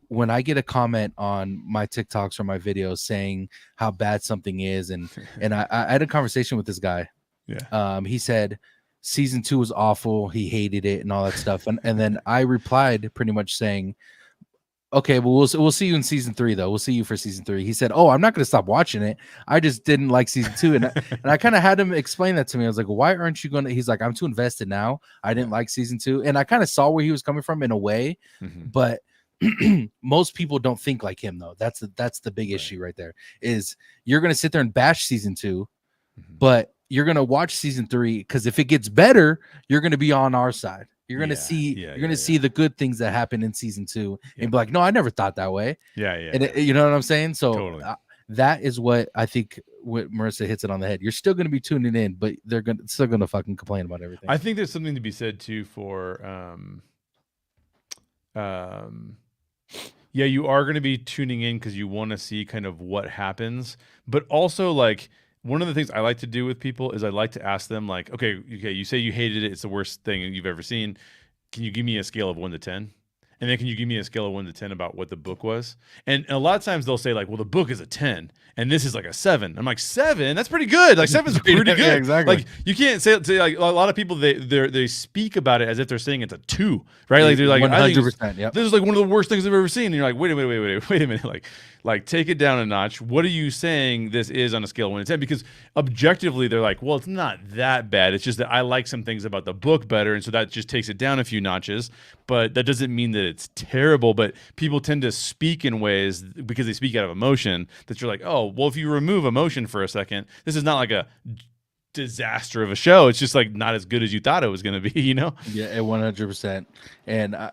When I get a comment on my TikToks or my videos saying how bad something is, and I had a conversation with this guy. Yeah. He said season 2 was awful. He hated it and all that stuff. And then I replied pretty much saying, okay, well, we'll see you in season 3, though. We'll see you for season 3. He said, oh, I'm not going to stop watching it. I just didn't like season 2. And I kind of had him explain that to me. I was like, why aren't you going to? He's like, I'm too invested now. I didn't like season 2. And I kind of saw where he was coming from in a way, but most people don't think like him, though. That's the big issue right there, is you're going to sit there and bash season 2, but you're going to watch season 3 because if it gets better, you're going to be on our side. You're going to see the good things that happen in season 2 and be like, no, I never thought that way. And you know what I'm saying? So totally. That is what I think what Marissa hits it on the head. You're still going to be tuning in, but they're still going to fucking complain about everything. I think there's something to be said too for, you are going to be tuning in because you want to see kind of what happens, but also like, one of the things I like to do with people is I like to ask them like, okay, you say you hated it. It's the worst thing you've ever seen. Can you give me a scale of 1 to 10? And then can you give me a scale of 1 to 10 about what the book was? And a lot of times they'll say like, well, the book is a 10 and this is like a 7. I'm like, 7? That's pretty good. Like 7's pretty good. Yeah, exactly. Like you can't say like a lot of people, they speak about it as if they're saying it's a 2, right? Like they're like, 100%. Yep. This is like one of the worst things I've ever seen. And you're like, wait a minute. Like take it down a notch. What are you saying this is on a scale of 1 to 10? Because objectively, they're like, well, it's not that bad. It's just that I like some things about the book better. And so that just takes it down a few notches. But that doesn't mean that it's terrible. But people tend to speak in ways because they speak out of emotion that you're like, oh, well, if you remove emotion for a second, this is not like a disaster of a show. It's just like not as good as you thought it was going to be, you know? Yeah, 100%. And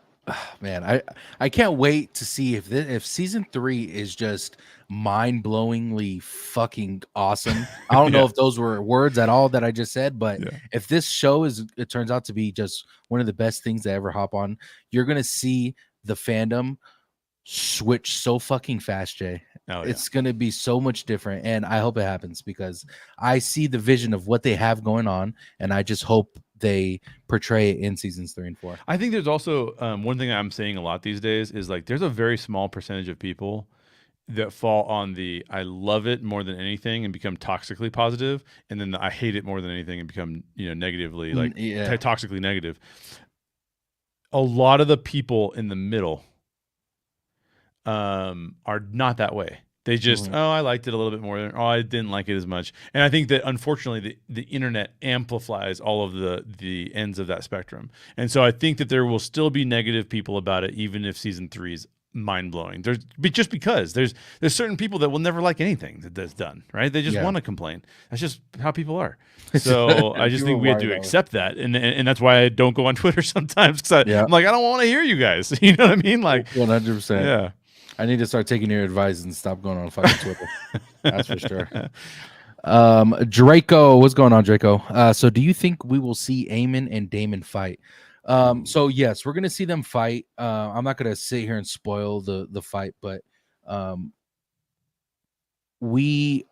man, I can't wait to see if season 3 is just mind-blowingly fucking awesome. I don't know if those were words at all that I just said, but if this show it turns out to be just one of the best things to ever hop on, you're gonna see the fandom switch so fucking fast, Jay. It's gonna be so much different, and I hope it happens because I see the vision of what they have going on, and I just hope they portray it in seasons 3 and 4. I think there's also one thing I'm saying a lot these days is like there's a very small percentage of people that fall on the I love it more than anything and become toxically positive, and then the I hate it more than anything and become negatively toxically negative. A lot of the people in the middle are not that way. They just, Mhm. oh, I liked it a little bit more. Oh, I didn't like it as much. And I think that unfortunately the internet amplifies all of the ends of that spectrum. And so I think that there will still be negative people about it, even if season 3 is mind blowing. Just because there's certain people that will never like anything that's done, right? They just Yeah. want to complain. That's just how people are. So I just think People we had are to though. accept that, and that's why I don't go on Twitter sometimes because Yeah. I'm like I don't want to hear you guys. You know what I mean? Like, 100%. yeah. I need to start taking your advice and stop going on fucking Twitter. That's for sure. Draco, what's going on, Draco? So do you think we will see Eamon and Damon fight? So yes, we're gonna see them fight. I'm not gonna sit here and spoil the fight, but um, we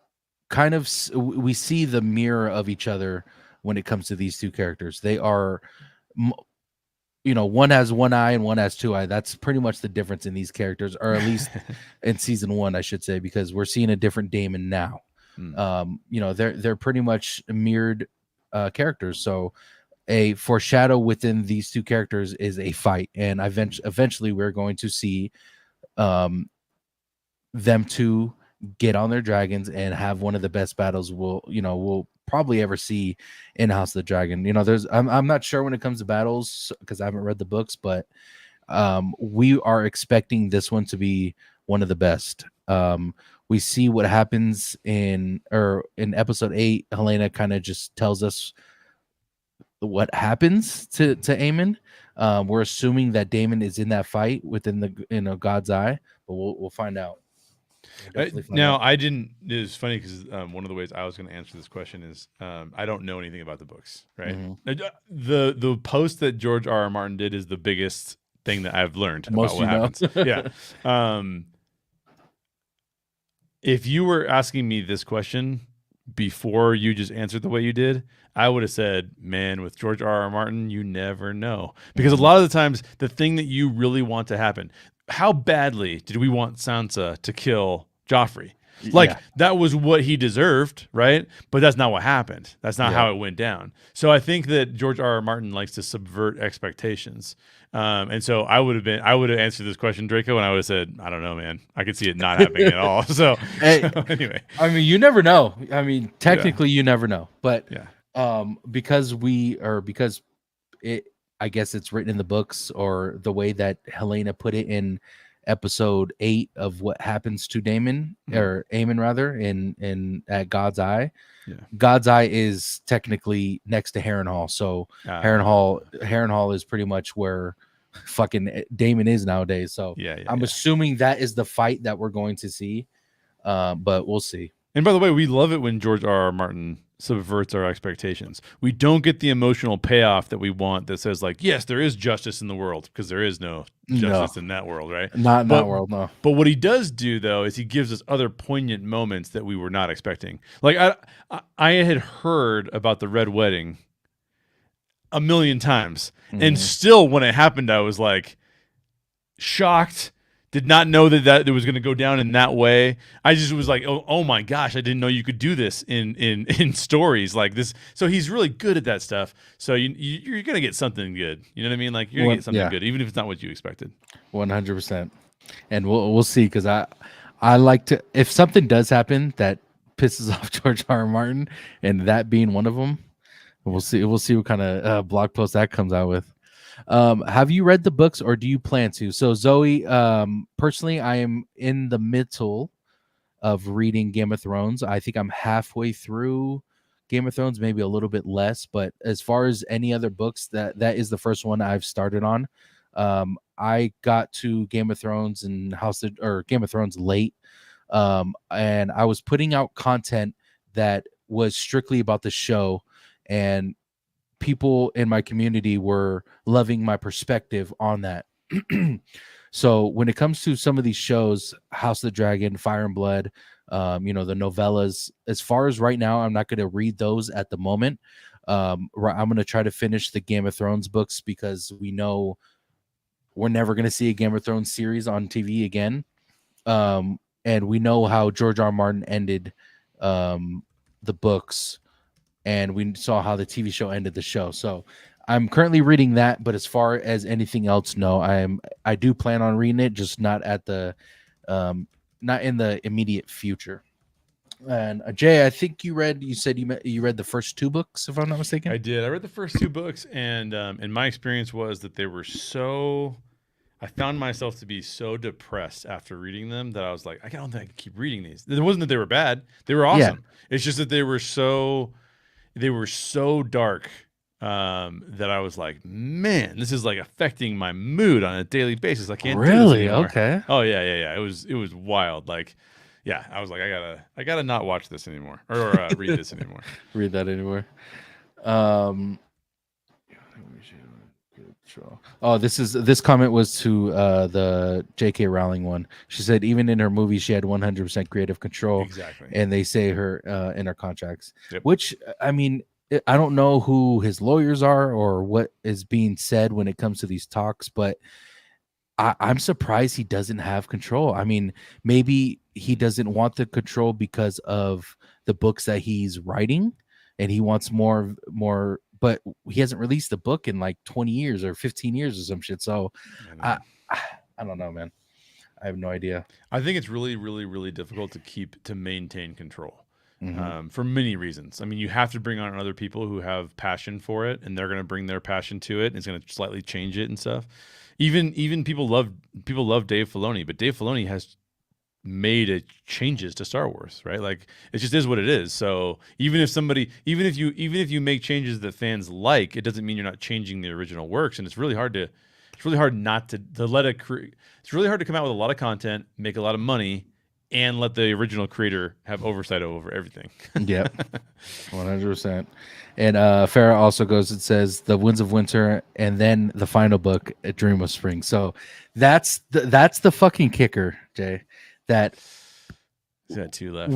kind of we see the mirror of each other when it comes to these two characters. They are, one has one eye and one has two eye. That's pretty much the difference in these characters, or at least in season 1, I should say, because we're seeing a different Damon now. They're pretty much mirrored characters. So a foreshadow within these two characters is a fight, and eventually we're going to see um, them two get on their dragons and have one of the best battles we'll probably ever see in House of the Dragon. I'm not sure when it comes to battles because I haven't read the books, but we are expecting this one to be one of the best. We see what happens in episode 8. Helena kind of just tells us what happens to Aemon. We're assuming that Damon is in that fight within the God's Eye, but we'll find out. We'll definitely find Now, out. I didn't. It's funny because one of the ways I was going to answer this question is I don't know anything about the books. Right. Mhm. The post that George R. R. Martin did is the biggest thing that I've learned about Most what happens. Yeah. If you were asking me this question before you just answered the way you did, I would have said, man, with George R. R. Martin, you never know. Because a lot of the times, the thing that you really want to happen, how badly did we want Sansa to kill Joffrey? Like, Yeah. that was what he deserved, right? But that's not what happened. That's not how it went down. So I think that George R. R. Martin likes to subvert expectations. And so I would have answered this question, Draco, and I would have said, I don't know, man. I could see it not happening at all. So, Hey, anyway. I mean, you never know. I mean, technically, you never know. But Yeah. because it, I guess it's written in the books, or the way that Helena put it in episode 8 of what happens to Damon, or Aemon rather, in at God's Eye. Yeah. God's Eye is technically next to Harrenhal, so Harrenhal is pretty much where fucking Damon is nowadays. So I'm assuming that is the fight that we're going to see, but we'll see. And by the way, we love it when George R. R. Martin subverts our expectations. We don't get the emotional payoff that we want that says, like, yes, there is justice in the world, because there is no justice in that world, right? Not in that world, no. But what he does do, though, is he gives us other poignant moments that we were not expecting. Like, I had heard about the Red Wedding a million times, and still when it happened, I was like shocked. Did not know that it was going to go down in that way. I just was like, oh my gosh, I didn't know you could do this in stories like this. So he's really good at that stuff. So you're going to get something good. You know what I mean? Like, you're going to get something good, even if it's not what you expected. 100%. And we'll see, because I like to, if something does happen that pisses off George R. R. Martin, and that being one of them, we'll see what kind of blog post that comes out with. Have you read the books, or do you plan to? So Zoe, personally, I am in the middle of reading Game of Thrones. I think I'm halfway through Game of Thrones, maybe a little bit less. But as far as any other books, that is the first one I've started on. I got to Game of Thrones and Game of Thrones late, and I was putting out content that was strictly about the show, and people in my community were loving my perspective on that. So when it comes to some of these shows, House of the Dragon, Fire and Blood, the novellas, as far as right now, I'm not going to read those at the moment. I'm going to try to finish the Game of Thrones books, because we know we're never going to see a Game of Thrones series on TV again. And we know how George R. R. Martin ended the books, and we saw how the TV show ended the show. So I'm currently reading that, but as far as anything else, no. I do plan on reading it, just not at the not in the immediate future. And Jay, I think you said you read the first 2 books, if I'm not mistaken. I did. I read the first 2 books, and my experience was that they were so. I found myself to be so depressed after reading them that I was like, I don't think I can keep reading these. It wasn't that they were bad; they were Yeah, awesome. It's just that they were so dark that I was like, man, this is like affecting my mood on a daily basis. I can't do this really. anymore. Okay. Oh yeah. It was wild. Like, yeah, I was like, I gotta not watch this anymore or read this anymore. Read that anywhere. Um. Oh, this comment was to the J.K. Rowling one. She said even in her movie she had 100% creative control. Exactly. And they say her in her contracts. Yep. Which I mean, I don't know who his lawyers are or what is being said when it comes to these talks, but I'm surprised he doesn't have control. I mean, maybe he doesn't want the control because of the books that he's writing, and he wants more. But he hasn't released a book in like 20 years or 15 years or some shit. So, I I don't know, man. I have no idea. I think it's really, really, really difficult to maintain control. Mm-hmm. For many reasons. I mean, you have to bring on other people who have passion for it, and they're going to bring their passion to it, and it's going to slightly change it and stuff. Even people love Dave Filoni, but Dave Filoni has made changes to Star Wars, right? Like it just is what it is. So even if you make changes that fans like, it doesn't mean you're not changing the original works. And it's really hard not to let it's really hard to come out with a lot of content, make a lot of money, and let the original creator have oversight over everything. Yep, 100%. And Farah also goes and says the Winds of Winter, and then the final book, A Dream of Spring. So that's the fucking kicker, Jay. That He's got 2 left.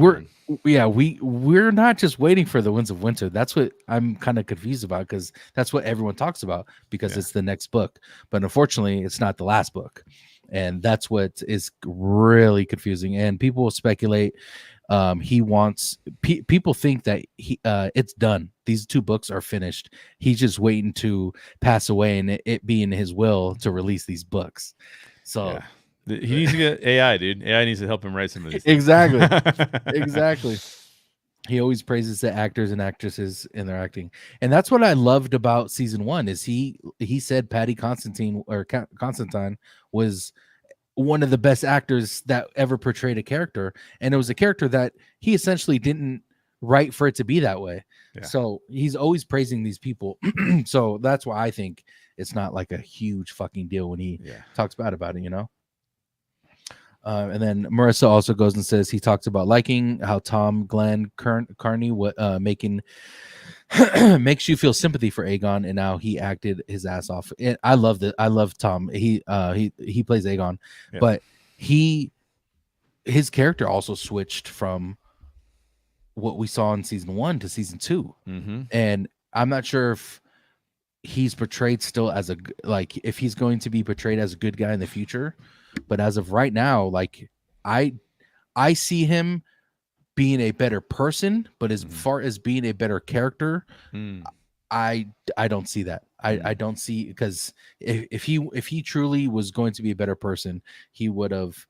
we're not just waiting for the Winds of Winter. That's what I'm kind of confused about, because that's what everyone talks about, because it's the next book. But unfortunately, it's not the last book, and that's what is really confusing. And people will speculate. He wants people think that it's done. These 2 books are finished. He's just waiting to pass away, and it be in his will to release these books. So. Yeah. He needs to get AI, dude. AI needs to help him write some of these. Exactly. Exactly. He always praises the actors and actresses in their acting. And that's what I loved about season 1 is he said Patty Constantine was one of the best actors that ever portrayed a character. And it was a character that he essentially didn't write for it to be that way. Yeah. So he's always praising these people. So that's why I think it's not like a huge fucking deal when he talks bad about it, you know? And then Marissa also goes and says he talks about liking how Tom Glenn Carney making makes you feel sympathy for Aegon, and now he acted his ass off. And I love that. I love Tom. He plays Aegon, but his character also switched from what we saw in season 1 to season 2, and I'm not sure if he's portrayed still as if he's going to be portrayed as a good guy in the future. But as of right now, like I see him being a better person, but as far as being a better character, I don't see that. I don't see, because if he truly was going to be a better person, he would have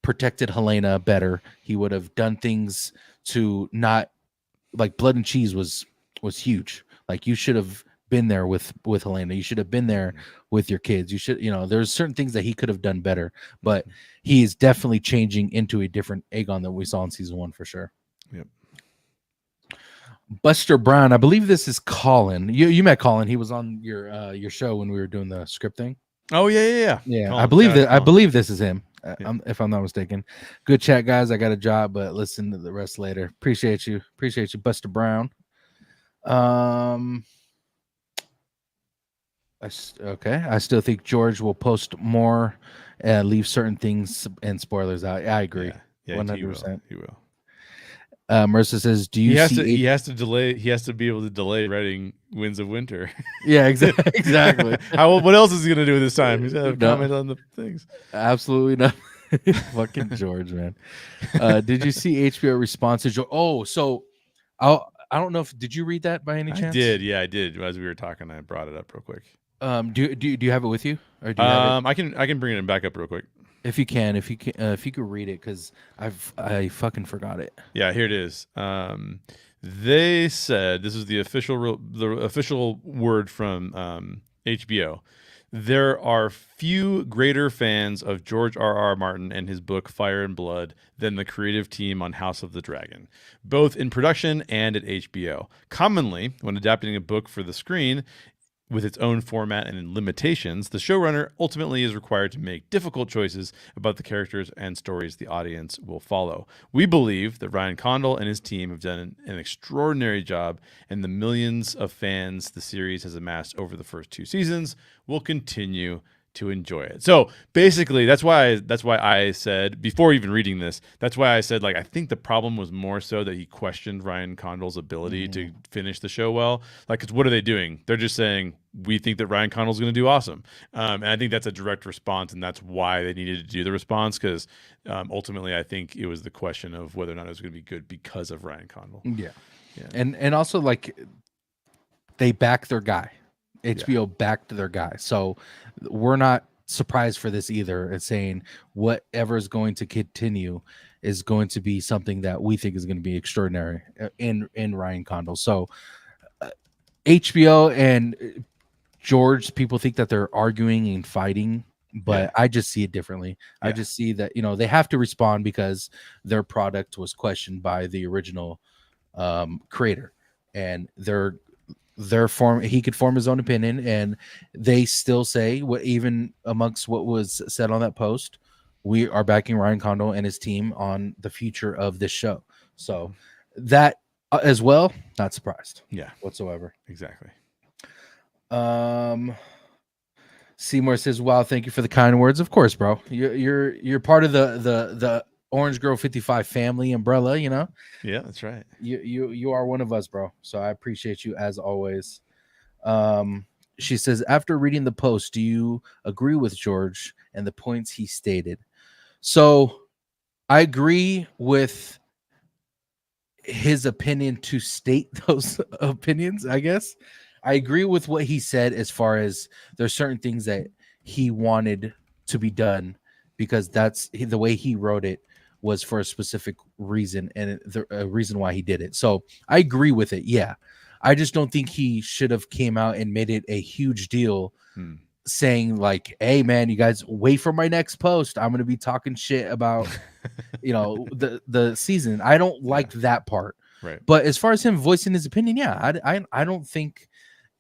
protected Helena better. He would have done things to not, like Blood and Cheese was huge. Like you should have been there with Helena. You should have been there with your kids. You should, there's certain things that he could have done better, but he is definitely changing into a different Aegon than we saw in season 1 for sure. Yep. Buster Brown, I believe this is Colin. You met Colin. He was on your show when we were doing the script thing. Oh yeah. Colin, I believe that. I believe this is him. If I'm not mistaken. Good chat, guys. I got a job, but listen to the rest later. Appreciate you, Buster Brown. I still think George will post more and leave certain things and spoilers out. I agree. Yeah, 100%. He will. Marissa says, "Do you see?" He has to delay. He has to be able to delay writing Winds of Winter. Yeah, exactly. What else is he gonna do this time? He's gonna comment on the things. Absolutely not. Fucking George, man. Did you see HBO response to? So I don't know if did you read that by any chance? I did. Yeah, I did. As we were talking, I brought it up real quick. Do you have it with you? Or do you have it? I can bring it back up real quick. If you can, if you could read it, because I fucking forgot it. Yeah, here it is. They said this is the official word from HBO. There are few greater fans of George R.R. Martin and his book Fire and Blood than the creative team on House of the Dragon, both in production and at HBO. Commonly, when adapting a book for the screen, with its own format and limitations, the showrunner ultimately is required to make difficult choices about the characters and stories the audience will follow. We believe that Ryan Condal and his team have done an extraordinary job, and the millions of fans the series has amassed over the first 2 seasons will continue to enjoy it. So basically, that's why I said, before even reading this, that's why I said, like, I think the problem was more so that he questioned Ryan Condal's ability to finish the show well. Like, 'cause what are they doing? They're just saying, we think that Ryan Condal's going to do awesome. And I think that's a direct response, and that's why they needed to do the response, because ultimately I think it was the question of whether or not it was going to be good because of Ryan Condal. Yeah. And also, like, they back their guy. HBO backed their guy. So we're not surprised for this either. It's saying whatever is going to continue is going to be something that we think is going to be extraordinary in Ryan Condal. So HBO and George, people think that they're arguing and fighting, but I just see it differently. I just see that, they have to respond because their product was questioned by the original creator, and their form, he could form his own opinion, and they still say, what, even amongst what was said on that post, we are backing Ryan Condal and his team on the future of this show. So that as well, not surprised whatsoever. Exactly. Seymour says, wow, thank you for the kind words. Of course, bro. You're part of the Orange Girl 55 family umbrella, Yeah, that's right. You are one of us, bro. So I appreciate you as always. She says, after reading the post, do you agree with George and the points he stated? So I agree with his opinion to state those opinions, I guess. I agree with what he said as far as there's certain things that he wanted to be done because that's the way he wrote it was for a specific reason and a reason why he did it. So I agree with it. Yeah. I just don't think he should have came out and made it a huge deal saying like, hey man, you guys wait for my next post. I'm going to be talking shit about, the season. I don't like that part. Right. But as far as him voicing his opinion, I don't think,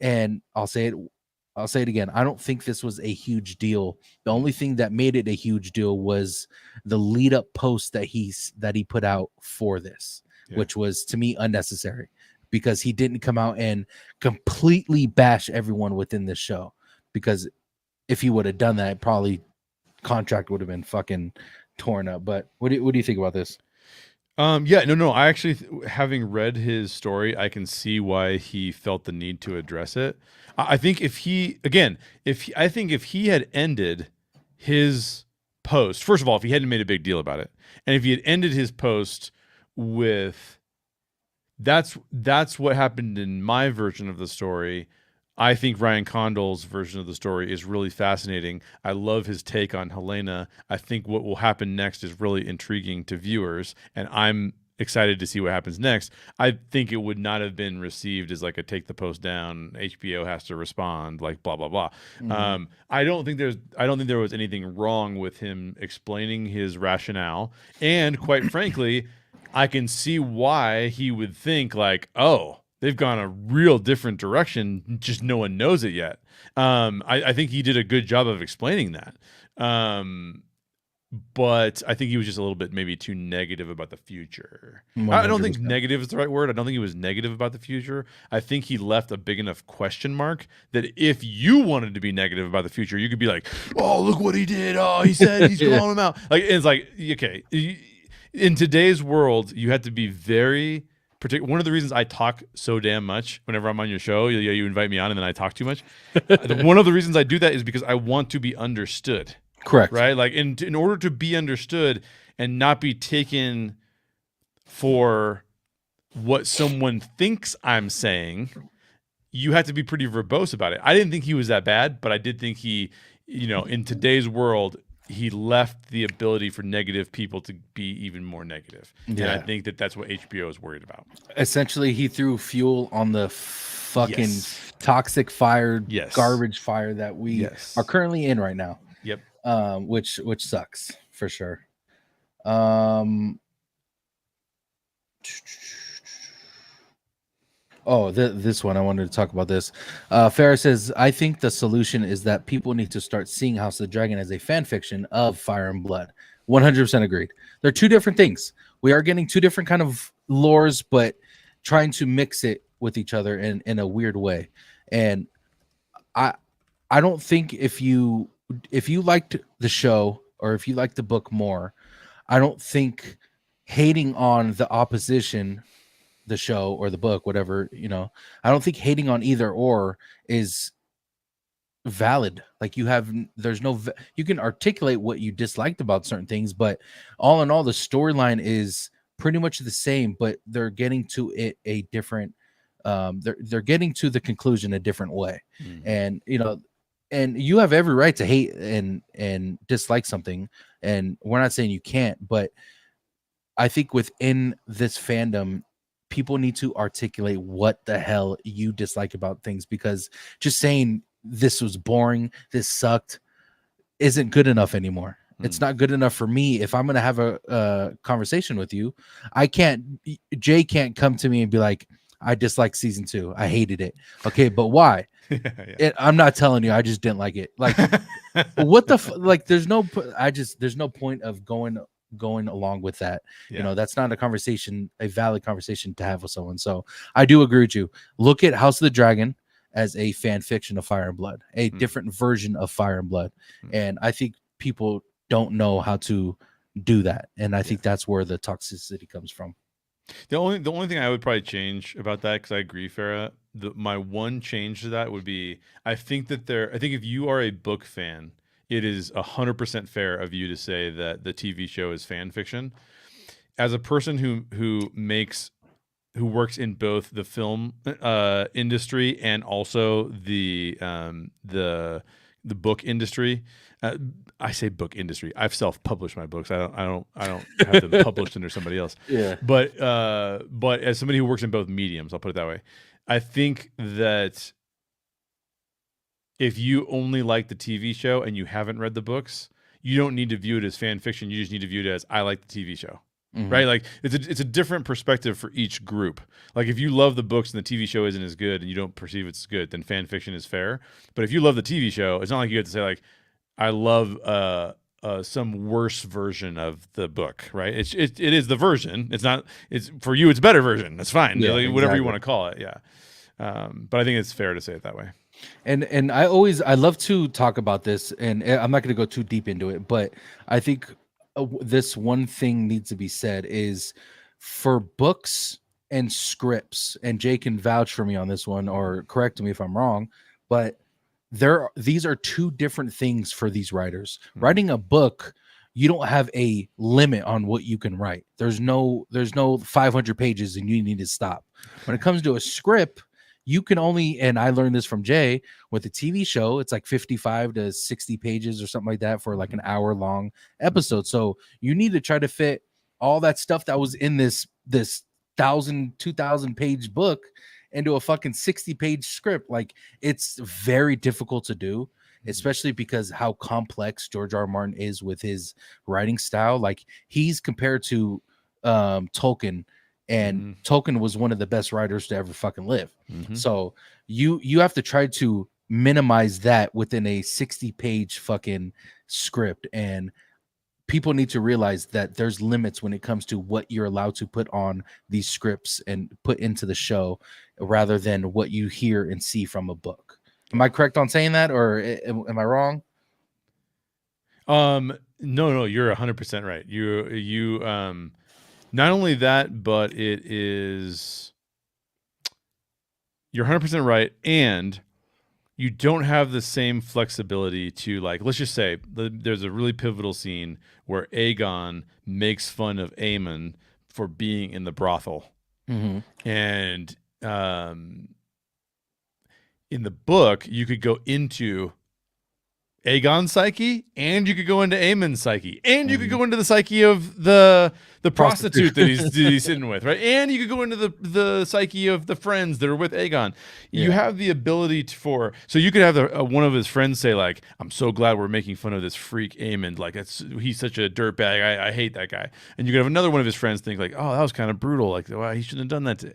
and I'll say it again. I don't think this was a huge deal. The only thing that made it a huge deal was the lead up post that he put out for this, which was to me unnecessary because he didn't come out and completely bash everyone within this show. Because if he would have done that, probably contract would have been fucking torn up. But what do you think about this? No. I actually, having read his story, I can see why he felt the need to address it. I think if he had ended his post, first of all, if he hadn't made a big deal about it, and if he had ended his post with, that's what happened in my version of the story. I think Ryan Condal's version of the story is really fascinating. I love his take on Helena. I think what will happen next is really intriguing to viewers, and I'm excited to see what happens next. I think it would not have been received as like a take the post down, HBO has to respond, like blah blah blah. Mm-hmm. I don't think there was anything wrong with him explaining his rationale, and quite frankly, I can see why he would think like, oh, they've gone a real different direction. Just no one knows it yet. I think he did a good job of explaining that. But I think he was just a little bit maybe too negative about the future. 100%. I don't think negative is the right word. I don't think he was negative about the future. I think he left a big enough question mark that if you wanted to be negative about the future, you could be like, oh, look what he did. Oh, he said he's calling him out. Like, it's like, okay, in today's world, you have to be very particular. One of the reasons I talk so damn much whenever I'm on your show, you invite me on and then I talk too much. One of the reasons I do that is because I want to be understood. Correct. Right? Like in order to be understood and not be taken for what someone thinks I'm saying, you have to be pretty verbose about it. I didn't think he was that bad, but I did think he, in today's world, he left the ability for negative people to be even more negative. And I Yeah. think that that's what HBO is worried about. Essentially, he threw fuel on the fucking Yes. toxic fire, Yes. garbage fire that we are Yes. currently in right now. Yep. Which sucks for sure. Um, Oh, this one I wanted to talk about this. Farrah says, "I think the solution is that people need to start seeing House of the Dragon as a fan fiction of Fire and Blood." 100% agreed. They're two different things. We are getting two different kind of lores, but trying to mix it with each other in a weird way. And I I don't think if you liked the show or if you liked the book more, I don't think hating on the opposition, the show or the book, whatever, I don't think hating on either or is valid. Like there's no you can articulate what you disliked about certain things, but all in all the storyline is pretty much the same, but they're getting to it a different they're getting to the conclusion a different way. Mm-hmm. And and you have every right to hate and dislike something, and we're not saying you can't, but I think within this fandom, people need to articulate what the hell you dislike about things, because just saying this was boring, this sucked, isn't good enough anymore. It's not good enough for me. If I'm going to have a conversation with you, Jay can't come to me and be like, I dislike season 2. I hated it. Okay, but why? Yeah. I'm not telling you. I just didn't like it. Like, what the like? There's no point of going along with that. Yeah. That's not a valid conversation to have with someone. So I do agree with you. Look at House of the Dragon as a fan fiction of Fire and Blood, a different version of Fire and Blood, and I think people don't know how to do that, and I think that's where the toxicity comes from. The only thing I would probably change about that, because I agree, Farah. My one change to that would be, I think if you are a book fan, it is 100% fair of you to say that the TV show is fan fiction. As a person who works in both the film industry and also the book industry. I say book industry. I've self-published my books. I don't have them published under somebody else. Yeah. But as somebody who works in both mediums, I'll put it that way. I think that if you only like the TV show and you haven't read the books, you don't need to view it as fan fiction. You just need to view it as, I like the TV show. Mm-hmm. Right? Like it's a different perspective for each group. Like if you love the books and the TV show isn't as good and you don't perceive it's good, then fan fiction is fair. But if you love the TV show, it's not like you have to say like, I love some worse version of the book, right? It is the version. It's for you. It's a better version. That's fine. Yeah, like, exactly. Whatever you want to call it. Yeah. But I think it's fair to say it that way. And I love to talk about this, and I'm not going to go too deep into it, but I think this one thing needs to be said is for books and scripts, and Jay can vouch for me on this one or correct me if I'm wrong, but these are two different things for these writers. Writing a book, you don't have a limit on what you can write. There's no 500 pages and you need to stop. When it comes to a script, you can only, and I learned this from Jay, with a TV show, it's like 55 to 60 pages or something like that for like an hour long episode. So you need to try to fit all that stuff that was in this 2,000 page book into a fucking 60-page script. Like, it's very difficult to do, especially because how complex George R. R. Martin is with his writing style. Like, he's compared to Tolkien, and Tolkien was one of the best writers to ever fucking live. So you have to try to minimize that within a 60-page fucking script, and people need to realize that there's limits when it comes to what you're allowed to put on these scripts and put into the show, rather than what you hear and see from a book. Am I correct on saying that, or am I wrong? No, you're 100% right. You not only that, but you're 100% right, and you don't have the same flexibility to, like, let's just say there's a really pivotal scene where Aegon makes fun of Aemon for being in the brothel. And in the book, you could go into Aegon's psyche, and you could go into Aemon's psyche, and you could go into the psyche of the prostitute that he's sitting with, right? And you could go into the psyche of the friends that are with Aegon. You have the ability so you could have one of his friends say like, "I'm so glad we're making fun of this freak Aemon. Like he's such a dirtbag. I hate that guy." And you could have another one of his friends think like, "Oh, that was kind of brutal. Like, wow, he shouldn't have done that."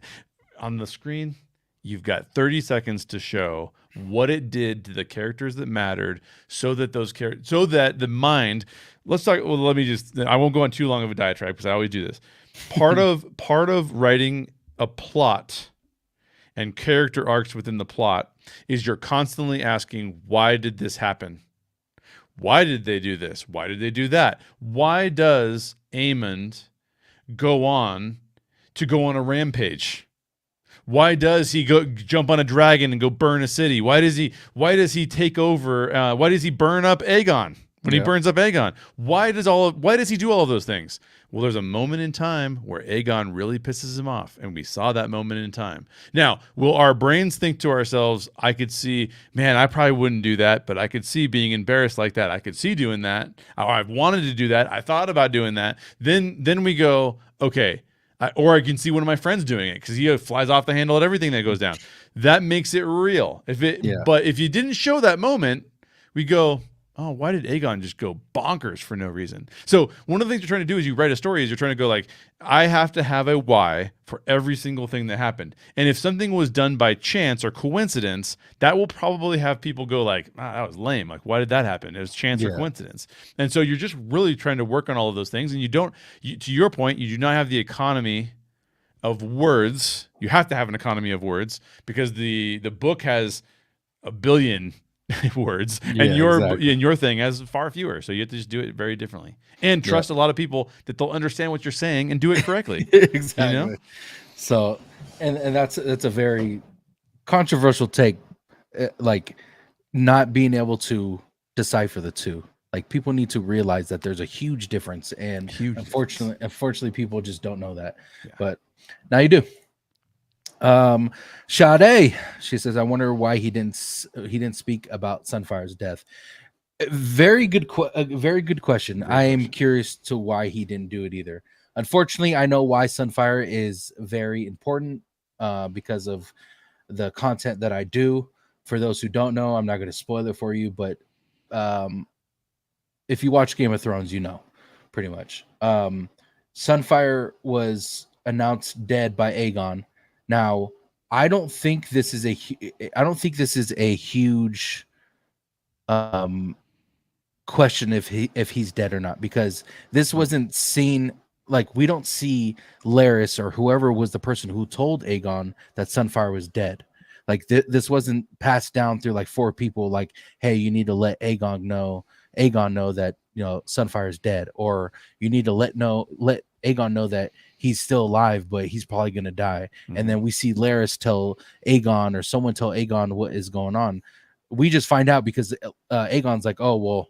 On the screen, you've got 30 seconds to show what it did to the characters that mattered, so that the mind. Let's talk. Well, let me just. I won't go on too long of a diatribe because I always do this. Part of writing a plot and character arcs within the plot is you're constantly asking, why did this happen? Why did they do this? Why did they do that? Why does Aemond go on a rampage? Why does he go jump on a dragon and go burn a city? Why does he take over? Why does he burn up Aegon when he burns up Aegon? Why does he do all of those things? Well, there's a moment in time where Aegon really pisses him off, and we saw that moment in time. Now, will our brains think to ourselves, I could see, man, I probably wouldn't do that, but I could see being embarrassed like that. I could see doing that. I've wanted to do that. I thought about doing that. Then we go, okay, or I can see one of my friends doing it because he flies off the handle at everything that goes down. That makes it real. But if you didn't show that moment, we go, oh, why did Aegon just go bonkers for no reason? So one of the things you're trying to do is you write a story is you're trying to go like, I have to have a why for every single thing that happened. And if something was done by chance or coincidence, that will probably have people go like, that was lame. Like, why did that happen? It was chance or coincidence. And so you're just really trying to work on all of those things. And to your point, you do not have the economy of words. You have to have an economy of words because the book has a billion words and your thing has far fewer, so you have to just do it very differently and trust a lot of people that they'll understand what you're saying and do it correctly. Exactly. You know? So and that's a very controversial take, like not being able to decipher the two. Like people need to realize that there's a huge difference, and unfortunately people just don't know that. But now you do. Sade, she says, I wonder why he didn't speak about Sunfire's death. Very good question. I am curious to why he didn't do it either. Unfortunately, I know why Sunfire is very important because of the content that I do. For those who don't know, I'm not going to spoil it for you, but if you watch Game of Thrones, you know, pretty much. Sunfire was announced dead by Aegon. Now, I don't think this is a huge question if he's dead or not, because this wasn't seen. Like, we don't see Larys or whoever was the person who told Aegon that Sunfire was dead. Like this wasn't passed down through like 4 people. Like, hey, you need to let Aegon know that, you know, Sunfire is dead, or you need to let Aegon know that he's still alive, but he's probably going to die. Mm-hmm. And then we see Larys tell Aegon, or someone tell Aegon what is going on. We just find out because Aegon's like, oh, well,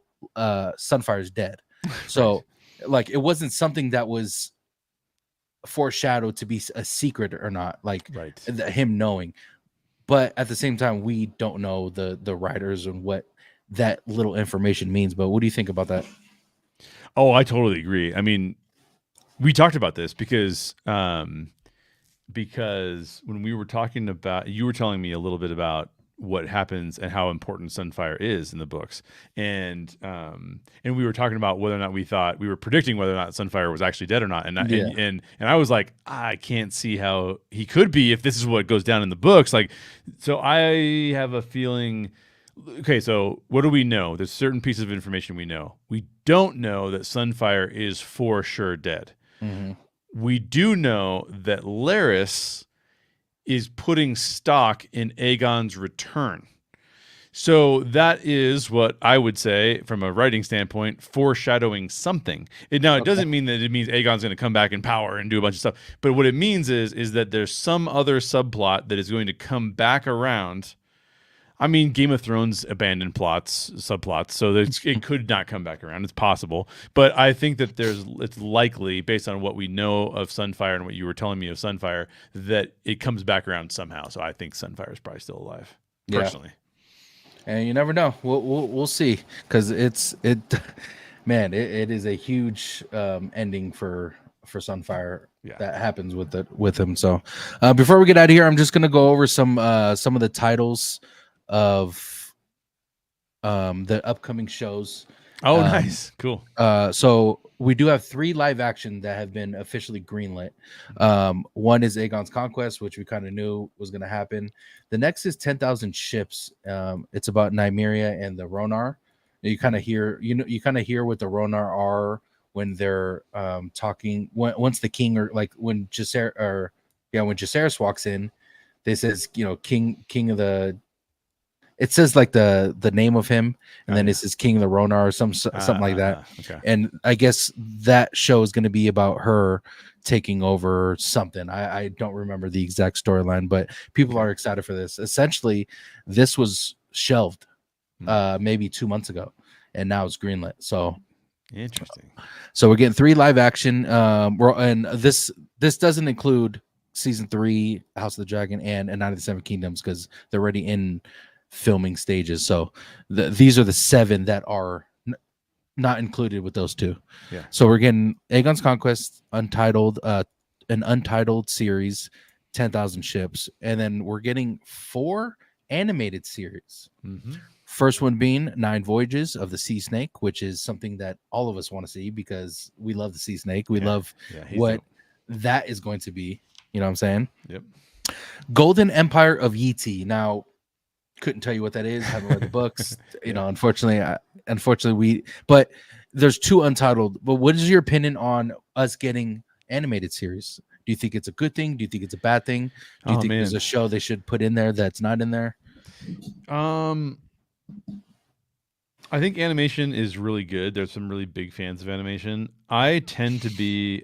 Sunfire's dead. So like, it wasn't something that was foreshadowed to be a secret or not, like him knowing. But at the same time, we don't know the writers and what that little information means. But what do you think about that? Oh, I totally agree. I mean, we talked about this because when we were talking about, you were telling me a little bit about what happens and how important Sunfire is in the books, and we were talking about whether or not we were predicting whether or not Sunfire was actually dead or not, and I was like, I can't see how he could be if this is what goes down in the books. Like, so I have a feeling. Okay, so what do we know? There's certain pieces of information we know. We don't know that Sunfire is for sure dead. Mm-hmm. We do know that Larys is putting stock in Aegon's return. So that is what I would say, from a writing standpoint, foreshadowing something. It doesn't mean that it means Aegon's going to come back in power and do a bunch of stuff. But what it means is that there's some other subplot that is going to come back around. I mean, Game of Thrones abandoned subplots, so it could not come back around. It's possible. But I think that it's likely, based on what we know of Sunfire and what you were telling me of Sunfire, that it comes back around somehow. So I think Sunfire is probably still alive, personally. And you never know. We'll see because man, it is a huge ending for Sunfire Yeah. that happens with him. So before we get out of here, I'm just gonna go over some of the titles of the upcoming shows. Oh, Um, nice. Cool. so we do have 3 live action that have been officially greenlit. One is Aegon's Conquest, which we kind of knew was going to happen. The next is 10,000 Ships. It's about Nymeria and the Ronar. You kind of hear, you kind of hear what the Ronar are when they're talking. Once the king, or like when when Jacaerys walks in, they says, king of the, it says like the name of him, and then yeah. it says King of the Ronar or something like that. Okay. And I guess that show is going to be about her taking over something. I don't remember the exact storyline, but people are excited for this. Essentially, this was shelved maybe 2 months ago, and now it's greenlit. So interesting. So we're getting 3 live action. And this doesn't include season 3, House of the Dragon, and Night of the Seven Kingdoms, because they're already in filming stages. So these are the 7 that are not included with those 2. Yeah. So we're getting Aegon's Conquest, Untitled, an Untitled series, 10,000 Ships, and then we're getting 4 animated series. First one being 9 Voyages of the Sea Snake, which is something that all of us want to see because we love the Sea Snake. We love what that is going to be. You know what I'm saying? Yep. Golden Empire of Yiti. Now, couldn't tell you what that is. Haven't read the books. You know, unfortunately, but there's 2 untitled. But what is your opinion on us getting animated series? Do you think it's a good thing? Do you think it's a bad thing? Do you think there's a show they should put in there that's not in there? I think animation is really good. There's some really big fans of animation. I tend to be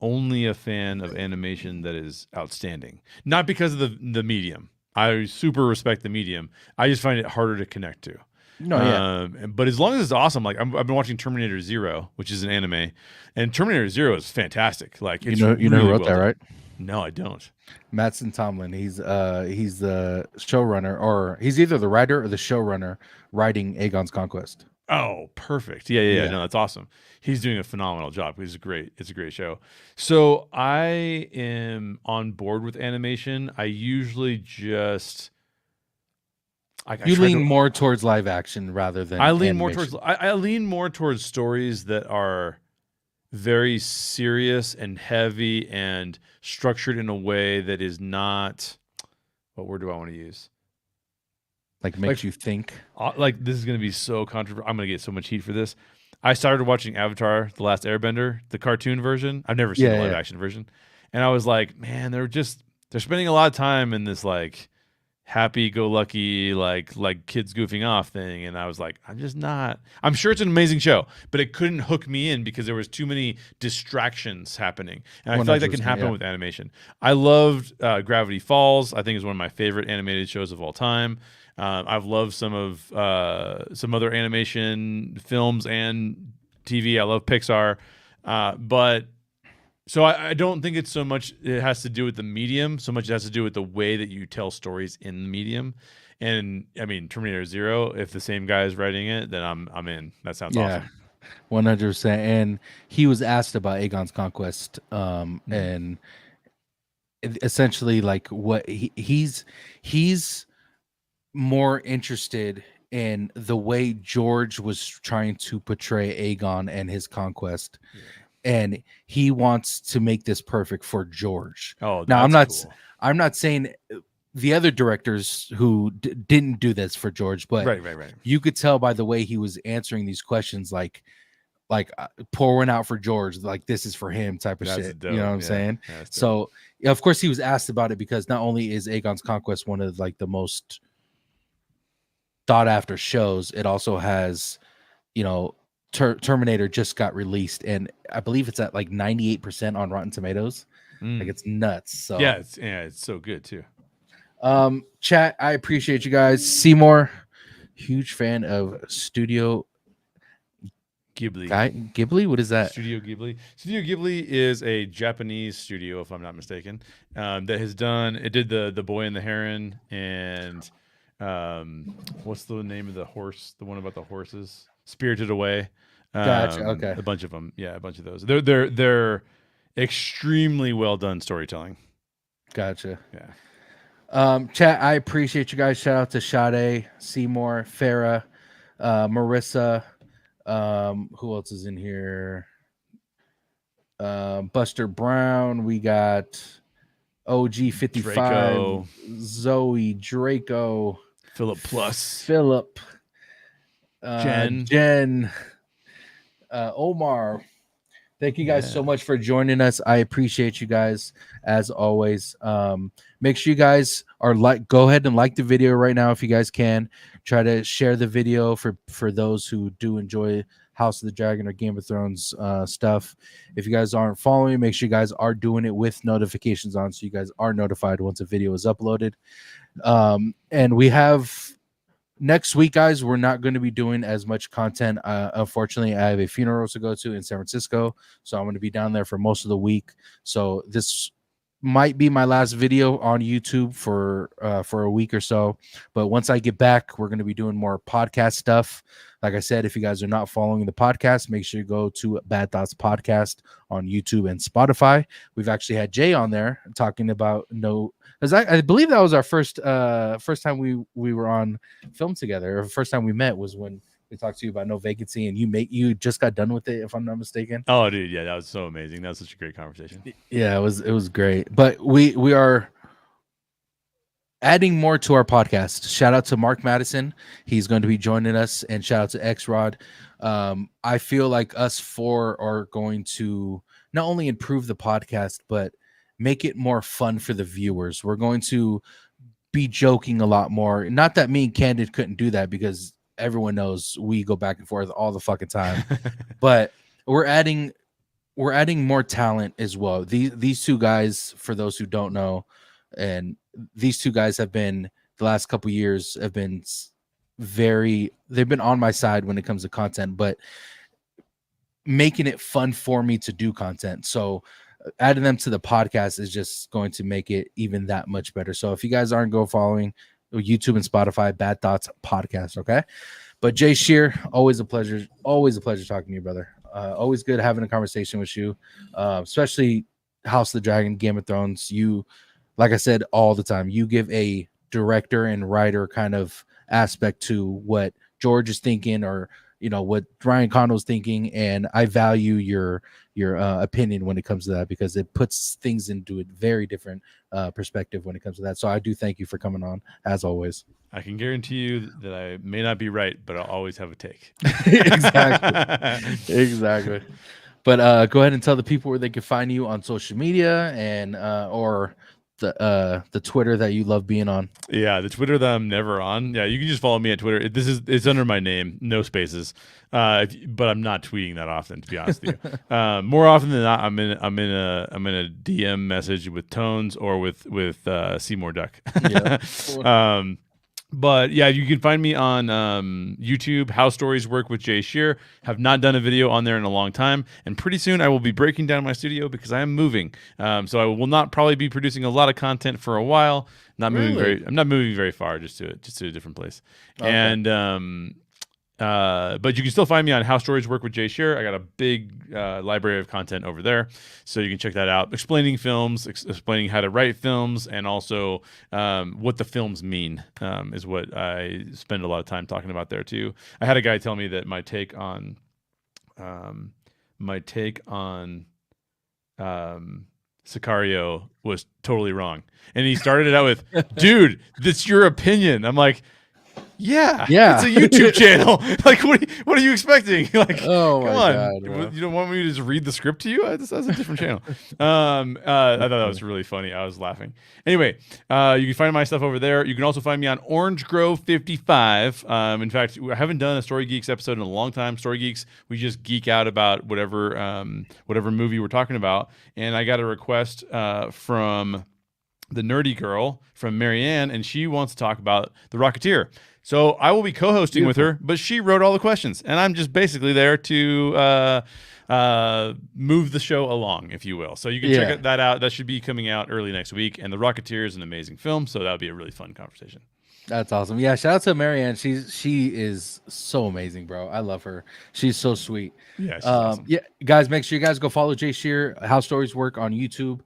only a fan of animation that is outstanding, not because of the medium. I super respect the medium. I just find it harder to connect to. But as long as it's awesome, like I've been watching Terminator Zero, which is an anime, and Terminator Zero is fantastic. Like it's you know really who wrote that, right? No, I don't. Mattson Tomlin. He's the showrunner, or he's either the writer or the showrunner writing Aegon's Conquest. Oh, perfect. Yeah. No, that's awesome. He's doing a phenomenal job. It's a great show. So I am on board with animation. I usually just you lean more towards live action rather than I lean more towards I lean more towards stories that are very serious and heavy and structured in a way that is not, what word do I want to use? Like makes you think. Like this is going to be so controversial. I'm going to get so much heat for this. I started watching Avatar: The Last Airbender, the cartoon version. I've never seen the live action version, and I was like, man, they're spending a lot of time in this like happy-go-lucky like kids goofing off thing, and I was like, I'm just not. I'm sure it's an amazing show, but it couldn't hook me in because there was too many distractions happening, and I feel like that can happen with animation. I loved Gravity Falls. I think is one of my favorite animated shows of all time. I've loved some other animation films and TV. I love Pixar, but so I don't think it's so much it has to do with the medium, so much it has to do with the way that you tell stories in the medium. And I mean, Terminator Zero, if the same guy is writing it, then I'm in. That sounds awesome. 100%. And he was asked about Aegon's Conquest, and essentially like what he's more interested in the way George was trying to portray Aegon and his conquest, and he wants to make this perfect for George. Oh, now cool. I'm not saying the other directors who didn't do this for George, but right. You could tell by the way he was answering these questions, like pour one out for George, like this is for him type of shit. Dope. You know what I'm saying? So of course he was asked about it because not only is Aegon's Conquest one of like the most thought after shows, it also has, Terminator just got released, and I believe it's at like 98% on Rotten Tomatoes. Like it's nuts. So it's so good too. Chat, I appreciate you guys. Seymour, huge fan of Studio Ghibli. What is that? Studio Ghibli. Studio Ghibli is a Japanese studio, if I'm not mistaken, that has did the Boy and the Heron and what's the name of the horse? The one about the horses? Spirited Away. Gotcha. Okay. A bunch of them. Yeah, a bunch of those. They're extremely well done storytelling. Gotcha. Yeah. Chat, I appreciate you guys. Shout out to Sade, Seymour, Farah, Marissa. Who else is in here? Buster Brown. We got OG55, Draco. Zoe, Draco, Philip Plus. Philip, Jen, Omar. Thank you guys so much for joining us. I appreciate you guys as always. Make sure you guys are go ahead and like the video right now if you guys can. Try to share the video for those who do enjoy House of the Dragon or Game of Thrones stuff. If you guys aren't following, make sure you guys are doing it with notifications on so you guys are notified once a video is uploaded. And we have next week, guys, we're not going to be doing as much content. Unfortunately, I have a funeral to go to in San Francisco, so I'm going to be down there for most of the week. So this might be my last video on YouTube for a week or so. But once I get back, we're going to be doing more podcast stuff. Like I said, if you guys are not following the podcast, make sure you go to Bad Thoughts Podcast on YouTube and Spotify. We've actually had Jay on there talking about because I believe that was our first time we were on film together. Or first time we met was when we talked to you about No Vacancy, and you just got done with it, if I'm not mistaken. Oh, dude, yeah, that was so amazing. That was such a great conversation. Yeah, it was great. But we are adding more to our podcast. Shout out to Mark Madison. He's going to be joining us, and shout out to X-Rod. I feel like us four are going to not only improve the podcast, but make it more fun for the viewers. We're going to be joking a lot more. Not that me and Candid couldn't do that, because everyone knows we go back and forth all the fucking time. But we're adding more talent as well. These two guys, for those who don't know, and these two guys have been the last couple years have been they've been on my side when it comes to content, but making it fun for me to do content. So adding them to the podcast is just going to make it even that much better. So if you guys aren't following YouTube and Spotify, Bad Thoughts Podcast, okay? But Jay Sherer, always a pleasure talking to you, brother. Always good having a conversation with you, especially House of the Dragon, Game of Thrones. You, like I said all the time, you give a director and writer kind of aspect to what George is thinking, or what Ryan Condal's thinking, and I value your opinion when it comes to that, because it puts things into a very different perspective when it comes to that. So I do thank you for coming on, as always. I can guarantee you that I may not be right, but I'll always have a take. Exactly. But go ahead and tell the people where they can find you on social media, and or the Twitter that you love being on. Yeah, the Twitter that I'm never on. Yeah, you can just follow me at Twitter. It's under my name, no spaces. But I'm not tweeting that often, to be honest with you. More often than not, I'm in a DM message with Tones or with Seymour Duck. Yeah. But yeah, you can find me on YouTube, How Stories Work with Jay Sherer. Have not done a video on there in a long time, and pretty soon I will be breaking down my studio because I am moving. So I will not probably be producing a lot of content for a while. I'm not moving very far, just to a different place. Okay. And but you can still find me on How Stories Work with Jay Sherer. I got a big library of content over there, so you can check that out. Explaining films, explaining how to write films, and also what the films mean is what I spend a lot of time talking about there too. I had a guy tell me that my take on Sicario was totally wrong, and he started it out with, "Dude, that's your opinion." I'm like, Yeah, it's a YouTube channel. Like, what are you expecting? Like, oh come my on, God, you don't want me to just read the script to you? That's a different channel. I thought that was really funny. I was laughing. Anyway, you can find my stuff over there. You can also find me on Orange Grove 55. In fact, I haven't done a Story Geeks episode in a long time. Story Geeks, we just geek out about whatever movie we're talking about. And I got a request from the nerdy girl from Marianne, and she wants to talk about The Rocketeer. So I will be co-hosting with her, but she wrote all the questions, and I'm just basically there to move the show along, if you will. So you can check that out. That should be coming out early next week. And The Rocketeer is an amazing film, so that would be a really fun conversation. That's awesome. Yeah, shout out to Marianne. She is so amazing, bro. I love her. She's so sweet. Yeah, she's awesome. Yeah, guys, make sure you guys go follow Jay Sheer, How Stories Work on YouTube.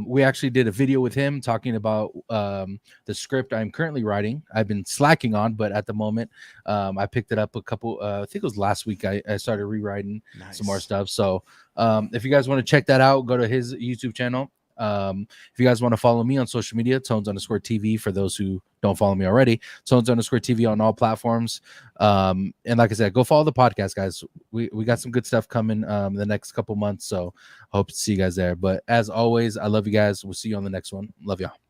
We actually did a video with him talking about the script I'm currently writing. I've been slacking on, but at the moment, I picked it up a couple. I think it was last week. I started rewriting some more stuff. So if you guys want to check that out, go to his YouTube channel. If you guys want to follow me on social media, Tones_TV for those who don't follow me already, Tones_TV on all platforms. And like I said, go follow the podcast, guys. We got some good stuff coming the next couple months. So hope to see you guys there. But as always, I love you guys. We'll see you on the next one. Love y'all.